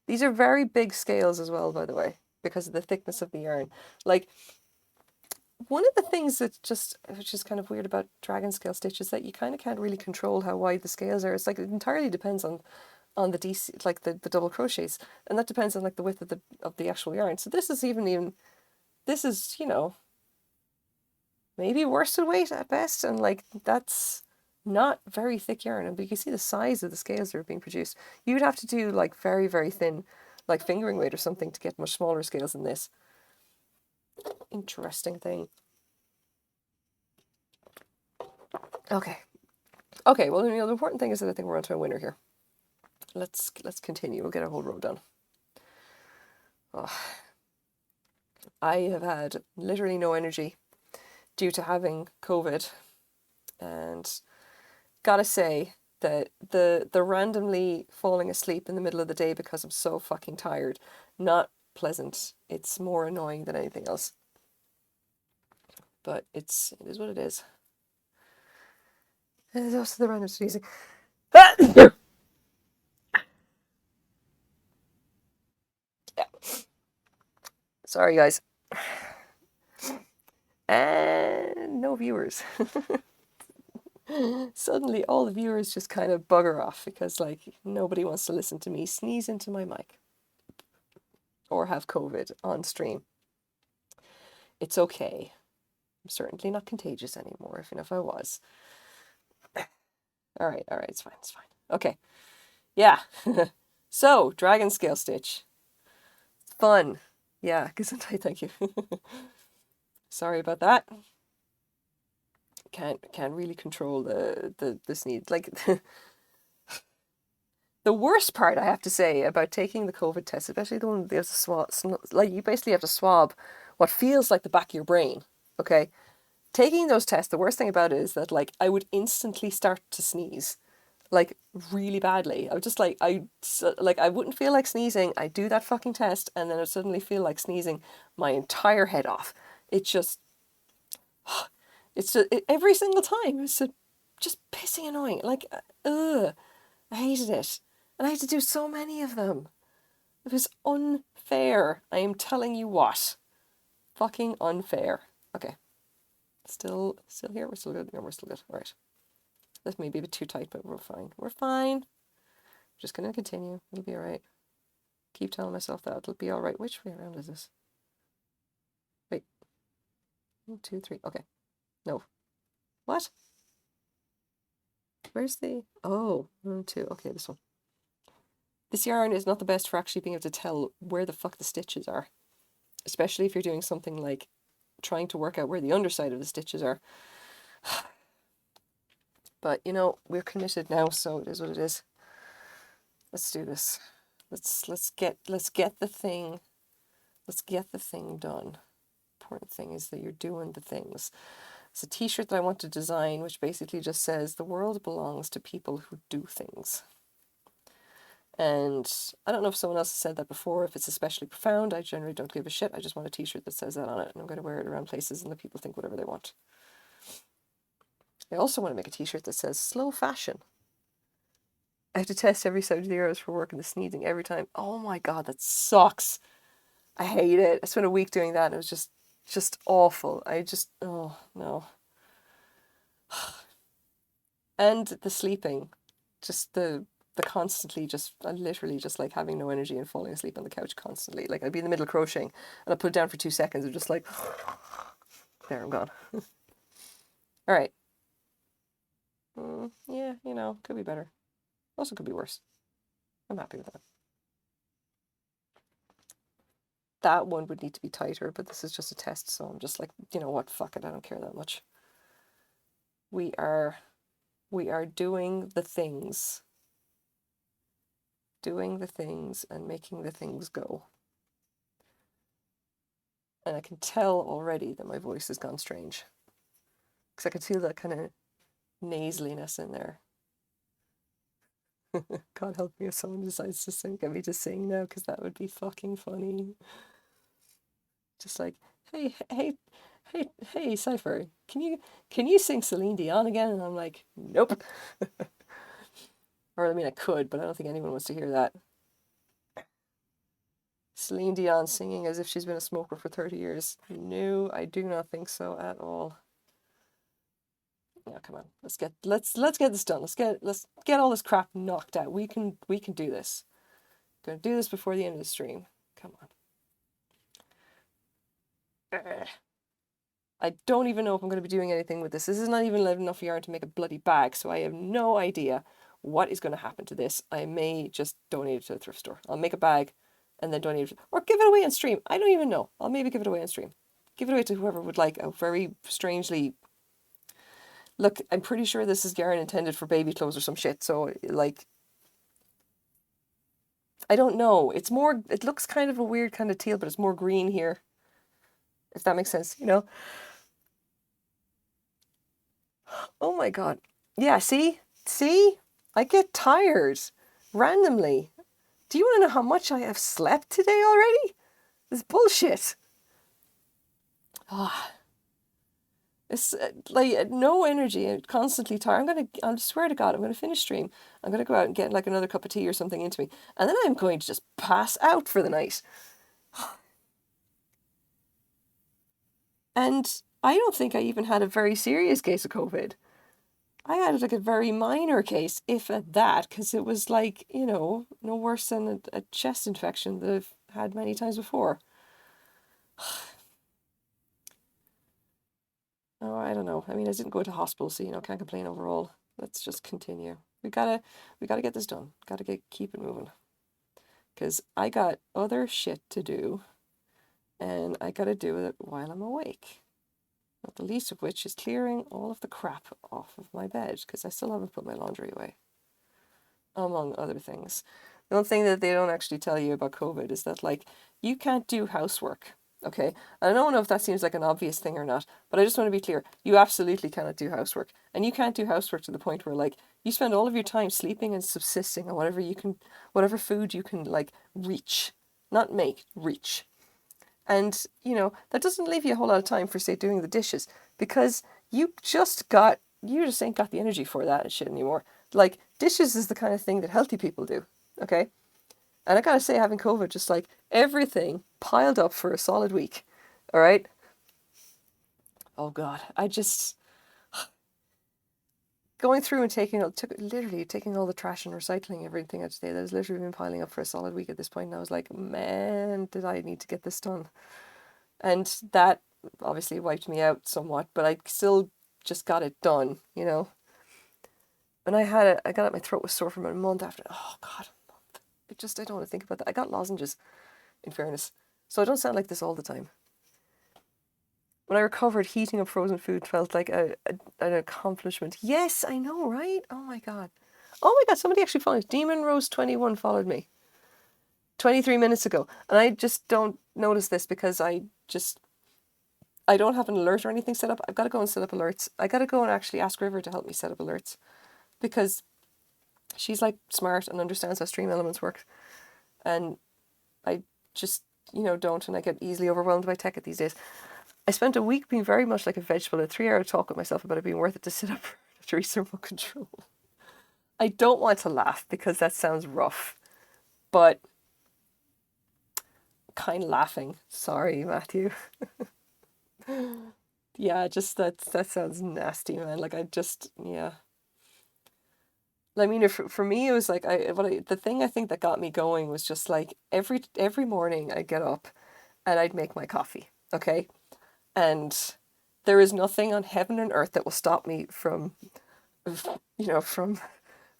These are very big scales as well, by the way, because of the thickness of the yarn. Like, one of the things which is kind of weird about dragon scale stitch is that you kind of can't really control how wide the scales are. It's like it entirely depends on the DC, like the double crochets, and that depends on like the width of the actual yarn. So this is this is, you know, maybe worsted weight at best, and like that's not very thick yarn. And you can see the size of the scales that are being produced. You'd have to do like very, very thin, like fingering weight or something to get much smaller scales than this. Interesting thing. Okay. Okay, well, you know, the important thing is that I think we're onto a winner here. Let's continue. We'll get our whole row done. Oh. I have had literally no energy due to having COVID, and gotta say that the randomly falling asleep in the middle of the day because I'm so fucking tired, not pleasant. It's more annoying than anything else. But it is what it is. And there's also the random sneezing. Yeah. Sorry, guys. And no viewers. Suddenly all the viewers just kind of bugger off because like nobody wants to listen to me sneeze into my mic or have COVID on stream. It's okay. I'm certainly not contagious anymore, even if I was. All right, it's fine. Okay, yeah. So, dragon scale stitch. Fun. Yeah, Gesundheit, thank you. Sorry about that. Can't really control the sneeze. Like the worst part, I have to say, about taking the COVID test, especially the one that has a swab, like you basically have to swab what feels like the back of your brain. Okay, taking those tests, the worst thing about it is that like I would instantly start to sneeze, like really badly. I would just I wouldn't feel like sneezing. I do that fucking test, and then I'd suddenly feel like sneezing my entire head off. It's just every single time. It's just pissing annoying. Like, ugh, I hated it. And I had to do so many of them. It was unfair. I am telling you what. Fucking unfair. Okay. Still here? We're still good? No, we're still good. All right. This may be a bit too tight, but we're fine. We're fine. Just going to continue. It'll be all right. Keep telling myself that. It'll be all right. Which way around is this? Wait. 1, 2, 3. Okay. No. What? Where's the... Oh, 1, 2. Okay, this one. This yarn is not the best for actually being able to tell where the fuck the stitches are. Especially if you're doing something like trying to work out where the underside of the stitches are. But, you know, we're committed now, so it is what it is. Let's do this. Let's get the thing done. Important thing is that you're doing the things. It's a t-shirt that I want to design, which basically just says the world belongs to people who do things. And I don't know if someone else has said that before, if it's especially profound. I generally don't give a shit. I just want a t-shirt that says that on it, and I'm going to wear it around places and let people think whatever they want. I also want to make a t-shirt that says slow fashion. I have to test every side of the arrows for work and the sneezing every time. Oh my god, that sucks. I hate it. I spent a week doing that and it was just awful. Oh no. And the sleeping, just the constantly just, literally just like having no energy and falling asleep on the couch constantly. Like I'd be in the middle of crocheting and I'd put it down for 2 seconds and just like, there, I'm gone. All right. Yeah, you know, could be better. Also could be worse. I'm happy with that. That one would need to be tighter, but this is just a test, so I'm just like, you know what, fuck it, I don't care that much. We are doing the things. Doing the things and making the things go. And I can tell already that my voice has gone strange. Because I can feel that kind of nasaliness in there. God help me if someone decides to get me to sing now, because that would be fucking funny. Just like, hey, Cypher, can you sing Celine Dion again? And I'm like, nope. Or I mean, I could, but I don't think anyone wants to hear that. Celine Dion singing as if she's been a smoker for 30 years. No, I do not think so at all. Yeah, come on. Let's get this done. Let's get all this crap knocked out. We can do this. I'm gonna do this before the end of the stream. Come on. I don't even know if I'm going to be doing anything with this. This is not even enough yarn to make a bloody bag, so I have no idea what is going to happen to this. I may just donate it to the thrift store. I'll make a bag and then donate it, or give it away on stream. I don't even know. I'll maybe give it away on stream. Give it away to whoever would like a very strangely... Look, I'm pretty sure this is yarn intended for baby clothes or some shit, so, like... I don't know. It's more... It looks kind of a weird kind of teal, but it's more green here. If that makes sense, you know? Oh my god. Yeah, see? See? I get tired. Randomly. Do you want to know how much I have slept today already? This bullshit. Ah. It's like no energy and constantly tired. I swear to God, I'm going to finish stream. I'm going to go out and get like another cup of tea or something into me. And then I'm going to just pass out for the night. And I don't think I even had a very serious case of COVID. I had like a very minor case, if at that, because it was like, you know, no worse than a chest infection that I've had many times before. Oh, I don't know. I mean, I didn't go to hospital, so, you know, can't complain overall. Let's just continue. We gotta get this done. Gotta keep it moving. Because I got other shit to do, and I gotta do it while I'm awake. Not the least of which is clearing all of the crap off of my bed, because I still haven't put my laundry away. Among other things. The one thing that they don't actually tell you about COVID is that, like, you can't do housework, okay? And I don't know if that seems like an obvious thing or not, but I just want to be clear. You absolutely cannot do housework. And you can't do housework to the point where, like, you spend all of your time sleeping and subsisting on whatever food you can, like, reach. Not make, reach. And, you know, that doesn't leave you a whole lot of time for, say, doing the dishes, because you just got you just ain't got the energy for that shit anymore. Like, dishes is the kind of thing that healthy people do, okay? And I gotta say, having COVID, just like everything piled up for a solid week, all right? Oh God, I just going through and literally taking all the trash and recycling everything each day. That has literally been piling up for a solid week at this point. And I was like, man, did I need to get this done? And that obviously wiped me out somewhat, but I still just got it done, you know. And I got it, my throat was sore for about a month after. Oh God, I don't want to think about that. I got lozenges, in fairness, so I don't sound like this all the time. When I recovered, heating up frozen food felt like an accomplishment. Yes, I know, right? Oh my God. Oh my God, somebody actually followed. Demon Rose 21 followed me 23 minutes ago. And I just don't notice this because I don't have an alert or anything set up. I've got to go and set up alerts. I got to go and actually ask River to help me set up alerts because she's like smart and understands how stream elements work. And I just, don't, and I get easily overwhelmed by tech these days. I spent a week being very much like a vegetable, a 3-hour talk with myself about it being worth it to sit up for 3 remote control. I don't want to laugh because that sounds rough, but kind of laughing. Sorry, Matthew. Yeah, just that sounds nasty, man. Like yeah. I mean, for me, it was like the thing I think that got me going was just like every morning I'd get up and I'd make my coffee, okay? And there is nothing on heaven and earth that will stop me from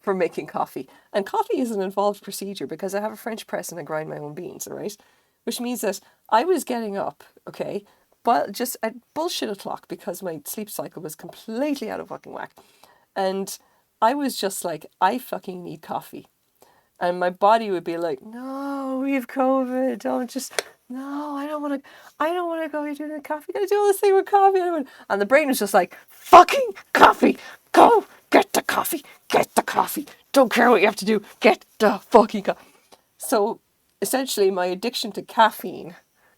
making coffee. And coffee is an involved procedure because I have a French press and I grind my own beans, all right? Which means that I was getting up, okay, but just at bullshit o'clock because my sleep cycle was completely out of fucking whack. And I was just like, I fucking need coffee. And my body would be like, no, we have COVID. No, I don't want to go. You're doing coffee. You gotta do all this thing with coffee. And the brain was just like, fucking coffee. Go get the coffee. Get the coffee. Don't care what you have to do. Get the fucking coffee. So essentially, my addiction to caffeine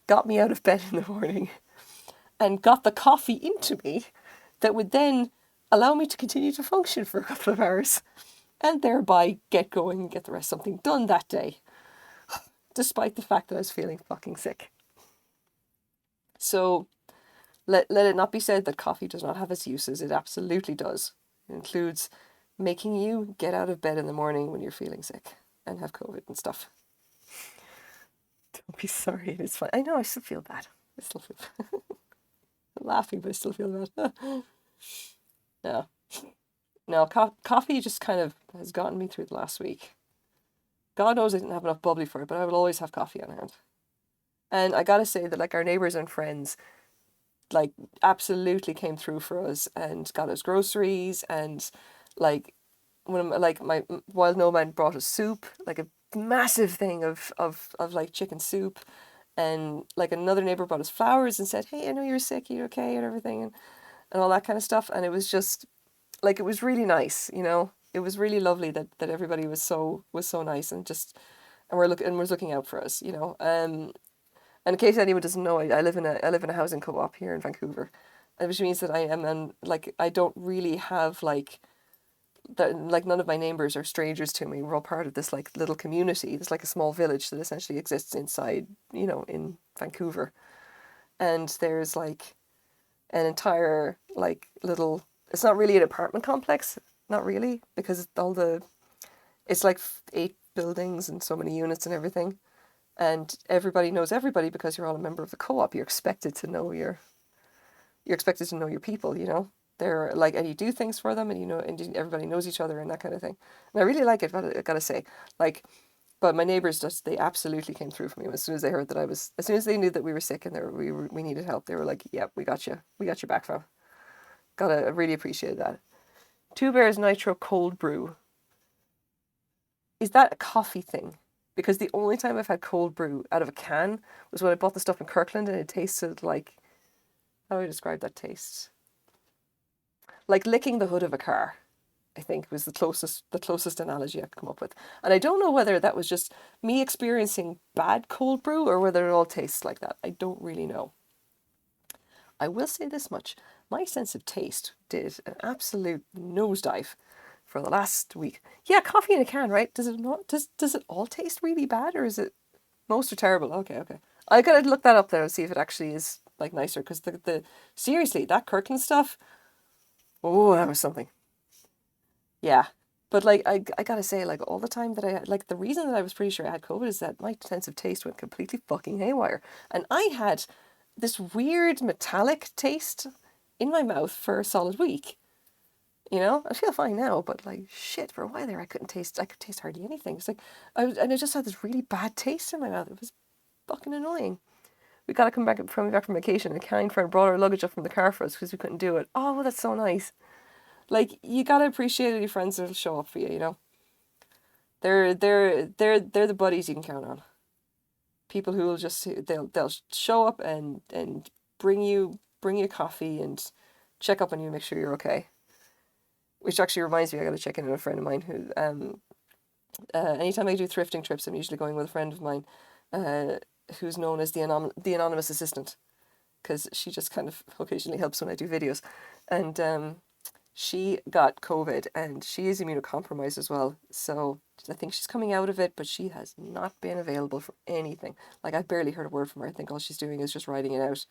got me out of bed in the morning and got the coffee into me that would then allow me to continue to function for a couple of hours and thereby get going and get the rest of something done that day, despite the fact that I was feeling fucking sick. So let it not be said that coffee does not have its uses. It absolutely does. It includes making you get out of bed in the morning when you're feeling sick and have COVID and stuff. Don't be sorry, it's fine. I know, I still feel bad. I still feel bad. I'm laughing, but I still feel bad. No, coffee just kind of has gotten me through the last week. God knows I didn't have enough bubbly for it, but I will always have coffee on hand. And I gotta say that like our neighbours and friends like absolutely came through for us and got us groceries and like my wild nomad brought us soup, like a massive thing of like chicken soup, and like another neighbour brought us flowers and said, hey, I know you're sick, you're okay and everything and all that kind of stuff. And it was just like it was really nice, It was really lovely that everybody was so nice and was looking out for us, And in case anyone doesn't know, I live in a housing co-op here in Vancouver, which means that I don't really have none of my neighbours are strangers to me. We're all part of this like little community. It's like a small village that essentially exists inside, in Vancouver, and there's like an entire like little. It's not really an apartment complex, not really, because it's like 8 buildings and so many units and everything. And everybody knows everybody because you're all a member of the co-op. You're expected to know your people, They're like, and you do things for them, and and everybody knows each other and that kind of thing. And I really like it. I gotta say, like, but my neighbors they absolutely came through for me as soon as they heard that as soon as they knew that we were sick and we needed help. They were like, "Yep, we got your back, fam." I really appreciate that. Two Bears Nitro Cold Brew. Is that a coffee thing? Because the only time I've had cold brew out of a can was when I bought the stuff in Kirkland and it tasted like, how do I describe that taste? Like licking the hood of a car, I think was the closest analogy I could come up with. And I don't know whether that was just me experiencing bad cold brew or whether it all tastes like that. I don't really know. I will say this much. My sense of taste did an absolute nosedive for the last week. Yeah, coffee in a can, right? Does it not? Does it all taste really bad, or is it most are terrible? Okay, okay. I gotta look that up there and see if it actually is like nicer. Because the seriously, that Kirkland stuff. Oh, that was something. Yeah. But like I gotta say, like all the time that I had, like the reason that I was pretty sure I had COVID is that my sense of taste went completely fucking haywire. And I had this weird metallic taste in my mouth for a solid week. You know, I feel fine now, but like shit, for a while there, I could taste hardly anything. It's like and I just had this really bad taste in my mouth. It was fucking annoying. We got to come back from vacation, and a kind friend brought our luggage up from the car for us because we couldn't do it. Oh, that's so nice. Like you gotta appreciate your friends that'll show up for you. You know, they're the buddies you can count on. People who will just they'll show up and bring you coffee and check up on you, make sure you're okay. Which actually reminds me, I got to check in on a friend of mine who anytime I do thrifting trips, I'm usually going with a friend of mine, uh, who's known as the anonymous assistant, because she just kind of occasionally helps when I do videos, and she got COVID and she is immunocompromised as well. So I think she's coming out of it, but she has not been available for anything. Like I've barely heard a word from her. I think all she's doing is just writing it out.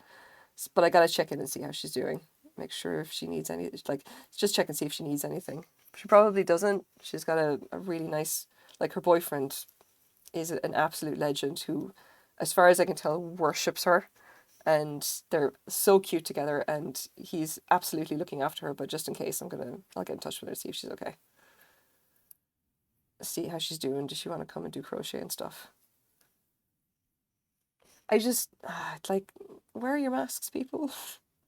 But I gotta check in and see how she's doing. Make sure if she needs any, like, just check and see if she needs anything. She probably doesn't. She's got a really nice, like, her boyfriend is an absolute legend who, as far as I can tell, worships her. And they're so cute together, and he's absolutely looking after her. But just in case, I'll get in touch with her, see if she's okay. See how she's doing. Does she want to come and do crochet and stuff? I just, like, wear your masks, people.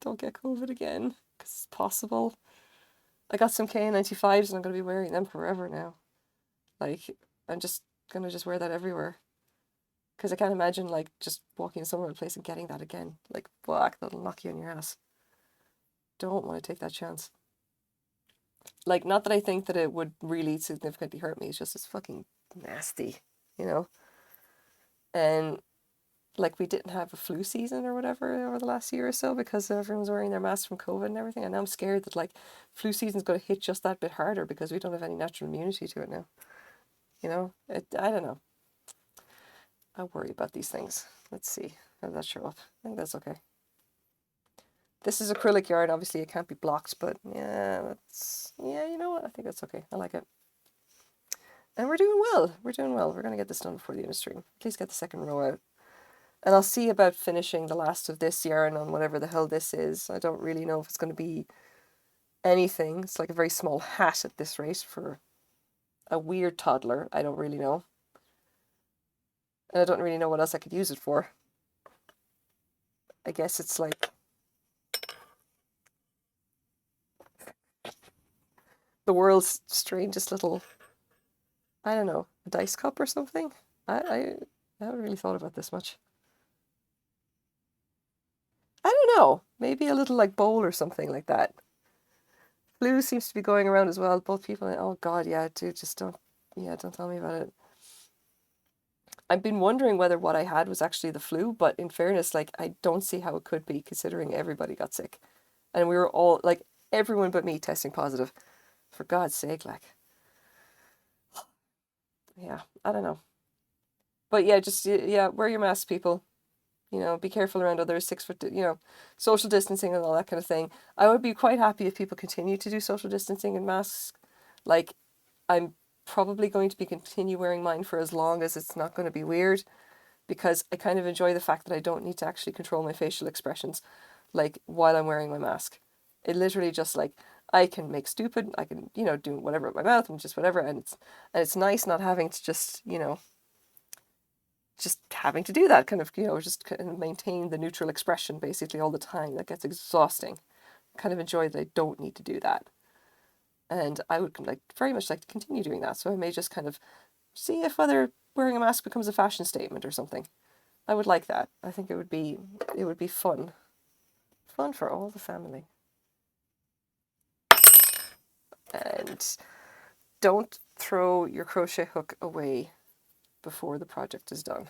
Don't get COVID again, because it's possible. I got some KN95s and I'm going to be wearing them forever now. Like, I'm just going to just wear that everywhere. Because I can't imagine, like, just walking somewhere in a place and getting that again. Like, fuck, that'll knock you on your ass. Don't want to take that chance. Like, not that I think that it would really significantly hurt me, it's just it's fucking nasty, you know? And, like, we didn't have a flu season or whatever over the last year or so because everyone was wearing their masks from COVID and everything. And now I'm scared that, like, flu season's going to hit just that bit harder because we don't have any natural immunity to it now. You know? I don't know. I worry about these things. Let's see. How did that show up? I think that's okay. This is acrylic yarn. Obviously, it can't be blocked, but yeah, you know what? I think that's okay. I like it. And we're doing well. We're doing well. We're going to get this done before the end of stream. Please get the second row out. And I'll see about finishing the last of this yarn on whatever the hell this is. I don't really know if it's going to be anything. It's like a very small hat at this rate for a weird toddler. I don't really know. And I don't really know what else I could use it for. I guess it's like the world's strangest little, I don't know, a dice cup or something. I haven't really thought about this much. I don't know. Maybe a little like bowl or something like that. Flu seems to be going around as well. Both people, oh God, yeah, dude, just don't tell me about it. I've been wondering whether what I had was actually the flu, but in fairness, like, I don't see how it could be considering everybody got sick. And we were all, like, everyone but me testing positive. For God's sake, like. Yeah, I don't know. But yeah, just, yeah, wear your mask, people. You know, be careful around others, 6 foot, you know, social distancing and all that kind of thing. I would be quite happy if people continue to do social distancing and masks. Like, I'm probably going to be continue wearing mine for as long as it's not going to be weird, because I kind of enjoy the fact that I don't need to actually control my facial expressions, like, while I'm wearing my mask. It literally just, like, I can make stupid, I can, you know, do whatever with my mouth and just whatever, and it's nice not having to just, you know, just having to do that kind of, you know, just kind of maintain the neutral expression basically all the time. That gets exhausting. Kind of enjoy that I don't need to do that. And I would like very much like to continue doing that. So I may just kind of see if whether wearing a mask becomes a fashion statement or something. I would like that. I think it would be fun. Fun for all the family. And don't throw your crochet hook away before the project is done.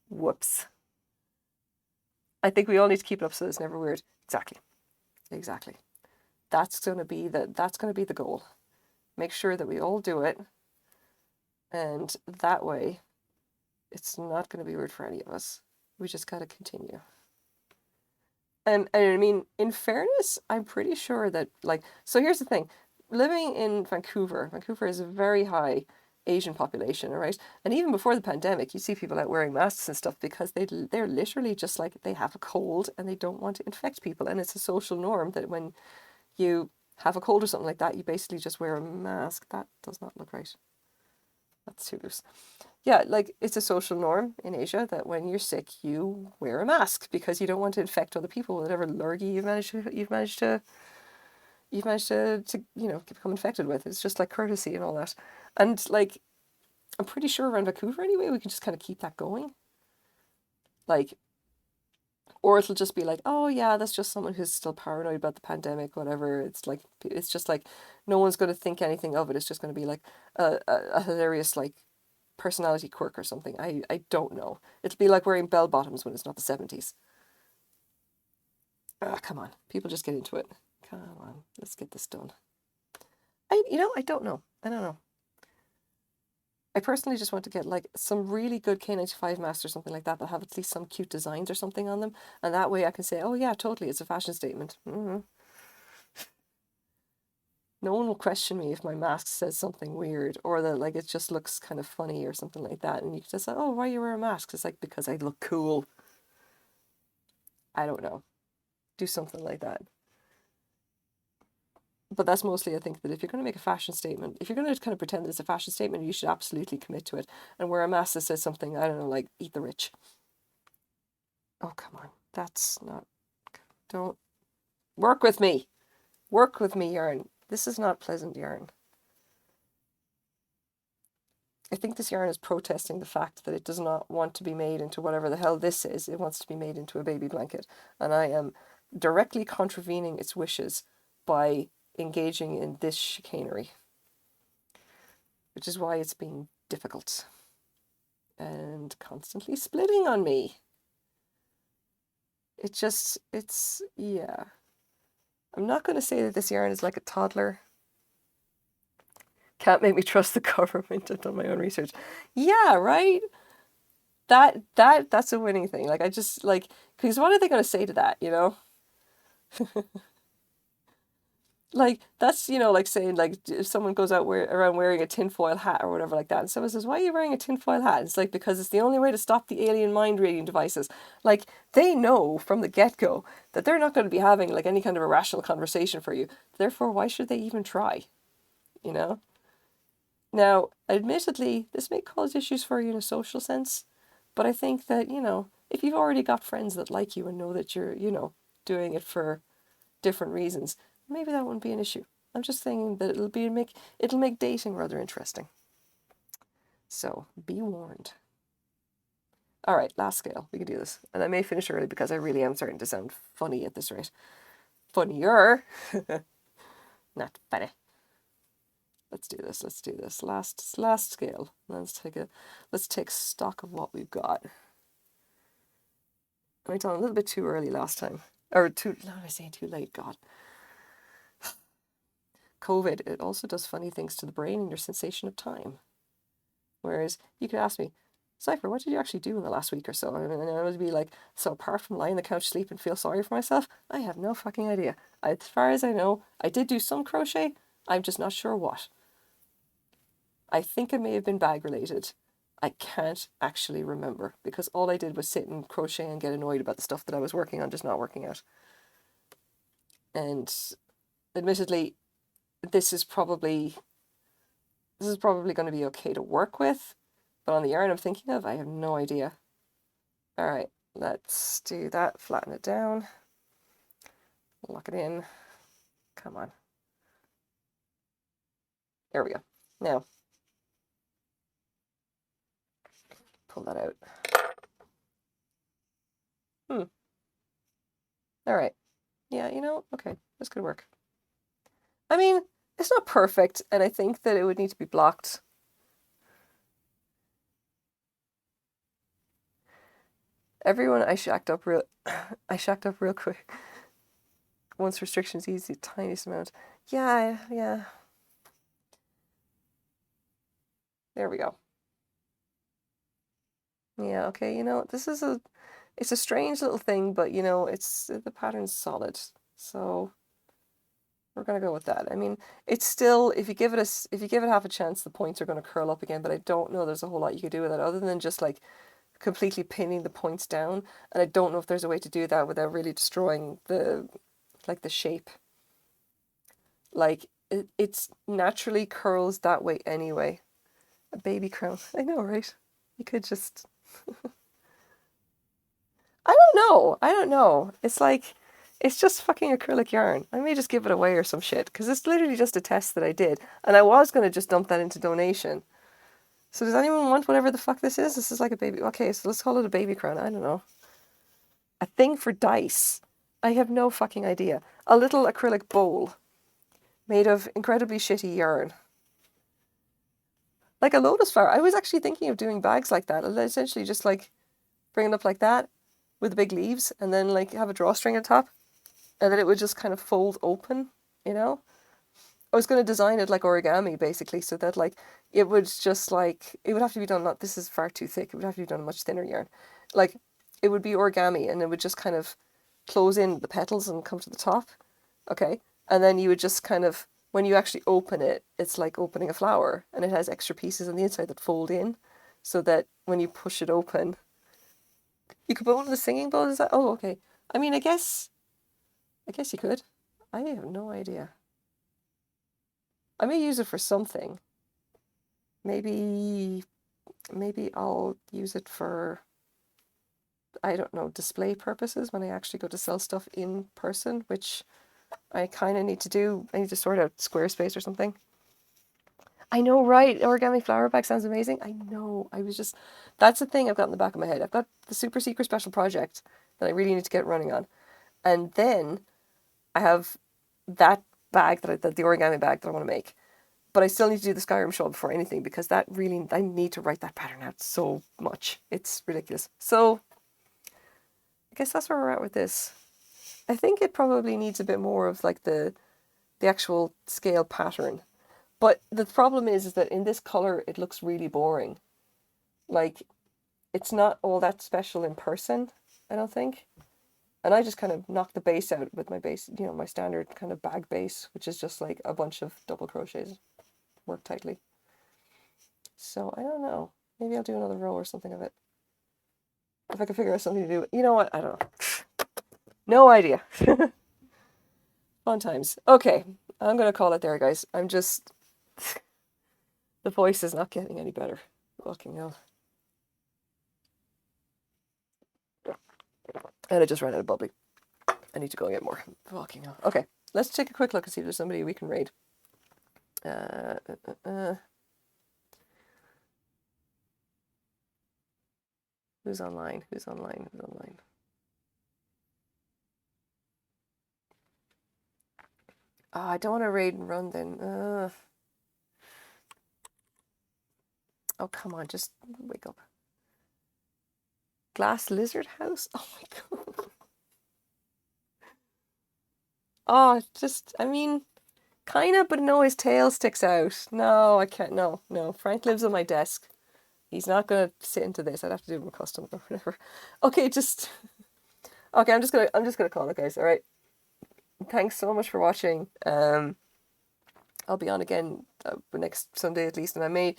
Whoops. I think we all need to keep it up so it's never weird. Exactly. Exactly. That's going to be the goal. Make sure that we all do it, and that way it's not going to be weird for any of us. We just got to continue. And I mean, in fairness, I'm pretty sure that, like, so here's the thing. Living in Vancouver is a very high Asian population, all right? And even before the pandemic, you see people out wearing masks and stuff because they're literally just like they have a cold and they don't want to infect people. And it's a social norm that when you have a cold or something like that, you basically just wear a mask. That does not look right. That's too loose. Yeah, like it's a social norm in Asia that when you're sick, you wear a mask because you don't want to infect other people with whatever lurgy you've managed to become infected with. It's just like courtesy and all that. And like I'm pretty sure around Vancouver anyway, we can just kind of keep that going. Like, or it'll just be like, oh yeah, that's just someone who's still paranoid about the pandemic, whatever. It's just like no one's going to think anything of it. It's just going to be like a hilarious like personality quirk or something. I don't know. It'll be like wearing bell bottoms when it's not the 70s. Ah, come on. People just get into it. Come on. Let's get this done. I don't know. I don't know. I personally just want to get like some really good K95 masks or something like that have at least some cute designs or something on them. And that way I can say, oh yeah, totally, it's a fashion statement. Mm-hmm. No one will question me if my mask says something weird or that like it just looks kind of funny or something like that. And you can just say, oh, why you wear a mask? It's like because I look cool. I don't know. Do something like that. But that's mostly, I think, that if you're going to make a fashion statement, if you're going to kind of pretend that it's a fashion statement, you should absolutely commit to it. And wear a mask that says something, I don't know, like eat the rich. Oh, come on. That's not. Don't. Work with me. Work with me, yarn. This is not pleasant yarn. I think this yarn is protesting the fact that it does not want to be made into whatever the hell this is. It wants to be made into a baby blanket. And I am directly contravening its wishes by engaging in this chicanery. Which is why it's being difficult. And constantly splitting on me. Yeah. I'm not going to say that this yarn is like a toddler. Can't make me trust the government. I've done my own research. Yeah, right? That's a winning thing. Like, I just, like, because what are they going to say to that, you know? Like, that's, like saying, like, if someone goes out around wearing a tinfoil hat or whatever like that, and someone says, why are you wearing a tinfoil hat? It's like, because it's the only way to stop the alien mind reading devices. Like, they know from the get-go that they're not going to be having, like, any kind of a rational conversation for you. Therefore, why should they even try? You know? Now, admittedly, this may cause issues for you in a social sense, but I think that, if you've already got friends that like you and know that you're, doing it for different reasons, maybe that wouldn't be an issue. I'm just thinking that it'll make dating rather interesting. So be warned. All right, last scale. We can do this, and I may finish early because I really am starting to sound funny at this rate. Funnier, not funny. Let's do this. Last scale. Let's take stock of what we've got. I went on a little bit too early last time, no, I say too late. God. COVID, it also does funny things to the brain and your sensation of time. Whereas you could ask me, Cypher, what did you actually do in the last week or so? And I would be like, so apart from lying on the couch, sleep, and feel sorry for myself, I have no fucking idea. As far as I know, I did do some crochet. I'm just not sure what. I think it may have been bag related. I can't actually remember because all I did was sit and crochet and get annoyed about the stuff that I was working on just not working out. And admittedly, this is probably going to be okay to work with, but on the yarn I'm thinking of, I have no idea. All right, let's do that. Flatten it down. Lock it in. Come on. There we go. Now, pull that out. All right. Yeah, okay, this could work. I mean, it's not perfect, and I think that it would need to be blocked. Everyone, I shacked up real, I shacked up real quick. Once restrictions eased the tiniest amount. Yeah, yeah. There we go. Yeah, okay, you know, it's a strange little thing, but you know, the pattern's solid. So we're gonna go with that. I mean, it's still, if you give it half a chance, the points are gonna curl up again, but I don't know there's a whole lot you could do with it other than just like completely pinning the points down. And I don't know if there's a way to do that without really destroying the shape. Like it's naturally curls that way anyway. A baby crown. I know, right? You could just I don't know. I don't know. It's like it's just fucking acrylic yarn. I may just give it away or some shit because it's literally just a test that I did, and I was gonna just dump that into donation. So does anyone want whatever the fuck this is? This is like a baby. Okay, so let's call it a baby crown. I don't know. A thing for dice. I have no fucking idea. A little acrylic bowl made of incredibly shitty yarn. Like a lotus flower. I was actually thinking of doing bags like that. Essentially just like bring it up like that with the big leaves and then like have a drawstring on top and then it would just kind of fold open, you know? I was going to design it like origami basically so that like it would just like, it would have to be done, not, this is far too thick, it would have to be done much thinner yarn. Like it would be origami and it would just kind of close in the petals and come to the top, okay? And then you would just kind of, when you actually open it, it's like opening a flower and it has extra pieces on the inside that fold in so that when you push it open, you could put one of the singing bowls. Is that? Oh, okay. I mean, I guess you could. I have no idea. I may use it for something. Maybe, maybe I'll use it for, I don't know, display purposes when I actually go to sell stuff in person, which I kind of need to do. I need to sort out Squarespace or something. I know, right? Origami flower bag sounds amazing. I know. That's the thing I've got in the back of my head. I've got the super secret special project that I really need to get running on. And then I have that bag the origami bag that I want to make. But I still need to do the Skyrim shawl before anything because that really, I need to write that pattern out so much. It's ridiculous. So I guess that's where we're at with this. I think it probably needs a bit more of like the actual scale pattern. But the problem is that in this color, it looks really boring. Like, it's not all that special in person, I don't think. And I just kind of knocked the base out with my base, you know, my standard kind of bag base, which is just like a bunch of double crochets worked tightly. So I don't know. Maybe I'll do another row or something of it. If I can figure out something to do. You know what? I don't know. No idea. Fun times. Okay. I'm going to call it there, guys. The voice is not getting any better. Fucking hell. And I just ran out of bubbly. I need to go and get more. Fucking hell. Okay. Let's take a quick look and see if there's somebody we can raid. Who's online? Who's online? Who's online? Oh, I don't want to raid and run then. Oh, come on. Just wake up. Glass lizard house? Oh my god. Oh, just, I mean, kind of, but no, his tail sticks out. No, I can't. No, no. Frank lives on my desk. He's not going to sit into this. I'd have to do him a custom or whatever. Okay, just, okay, I'm just gonna call it, guys. All right. Thanks so much for watching. I'll be on again next Sunday at least, and I may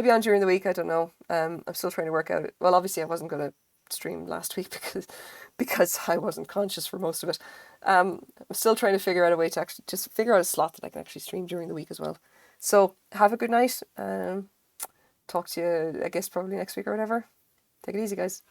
be on during the week. I don't know. I'm still trying to work out. Well, obviously, I wasn't gonna stream last week because I wasn't conscious for most of it. I'm still trying to figure out a way to actually just figure out a slot that I can actually stream during the week as well. So have a good night. Talk to you, I guess, probably next week or whatever. Take it easy, guys.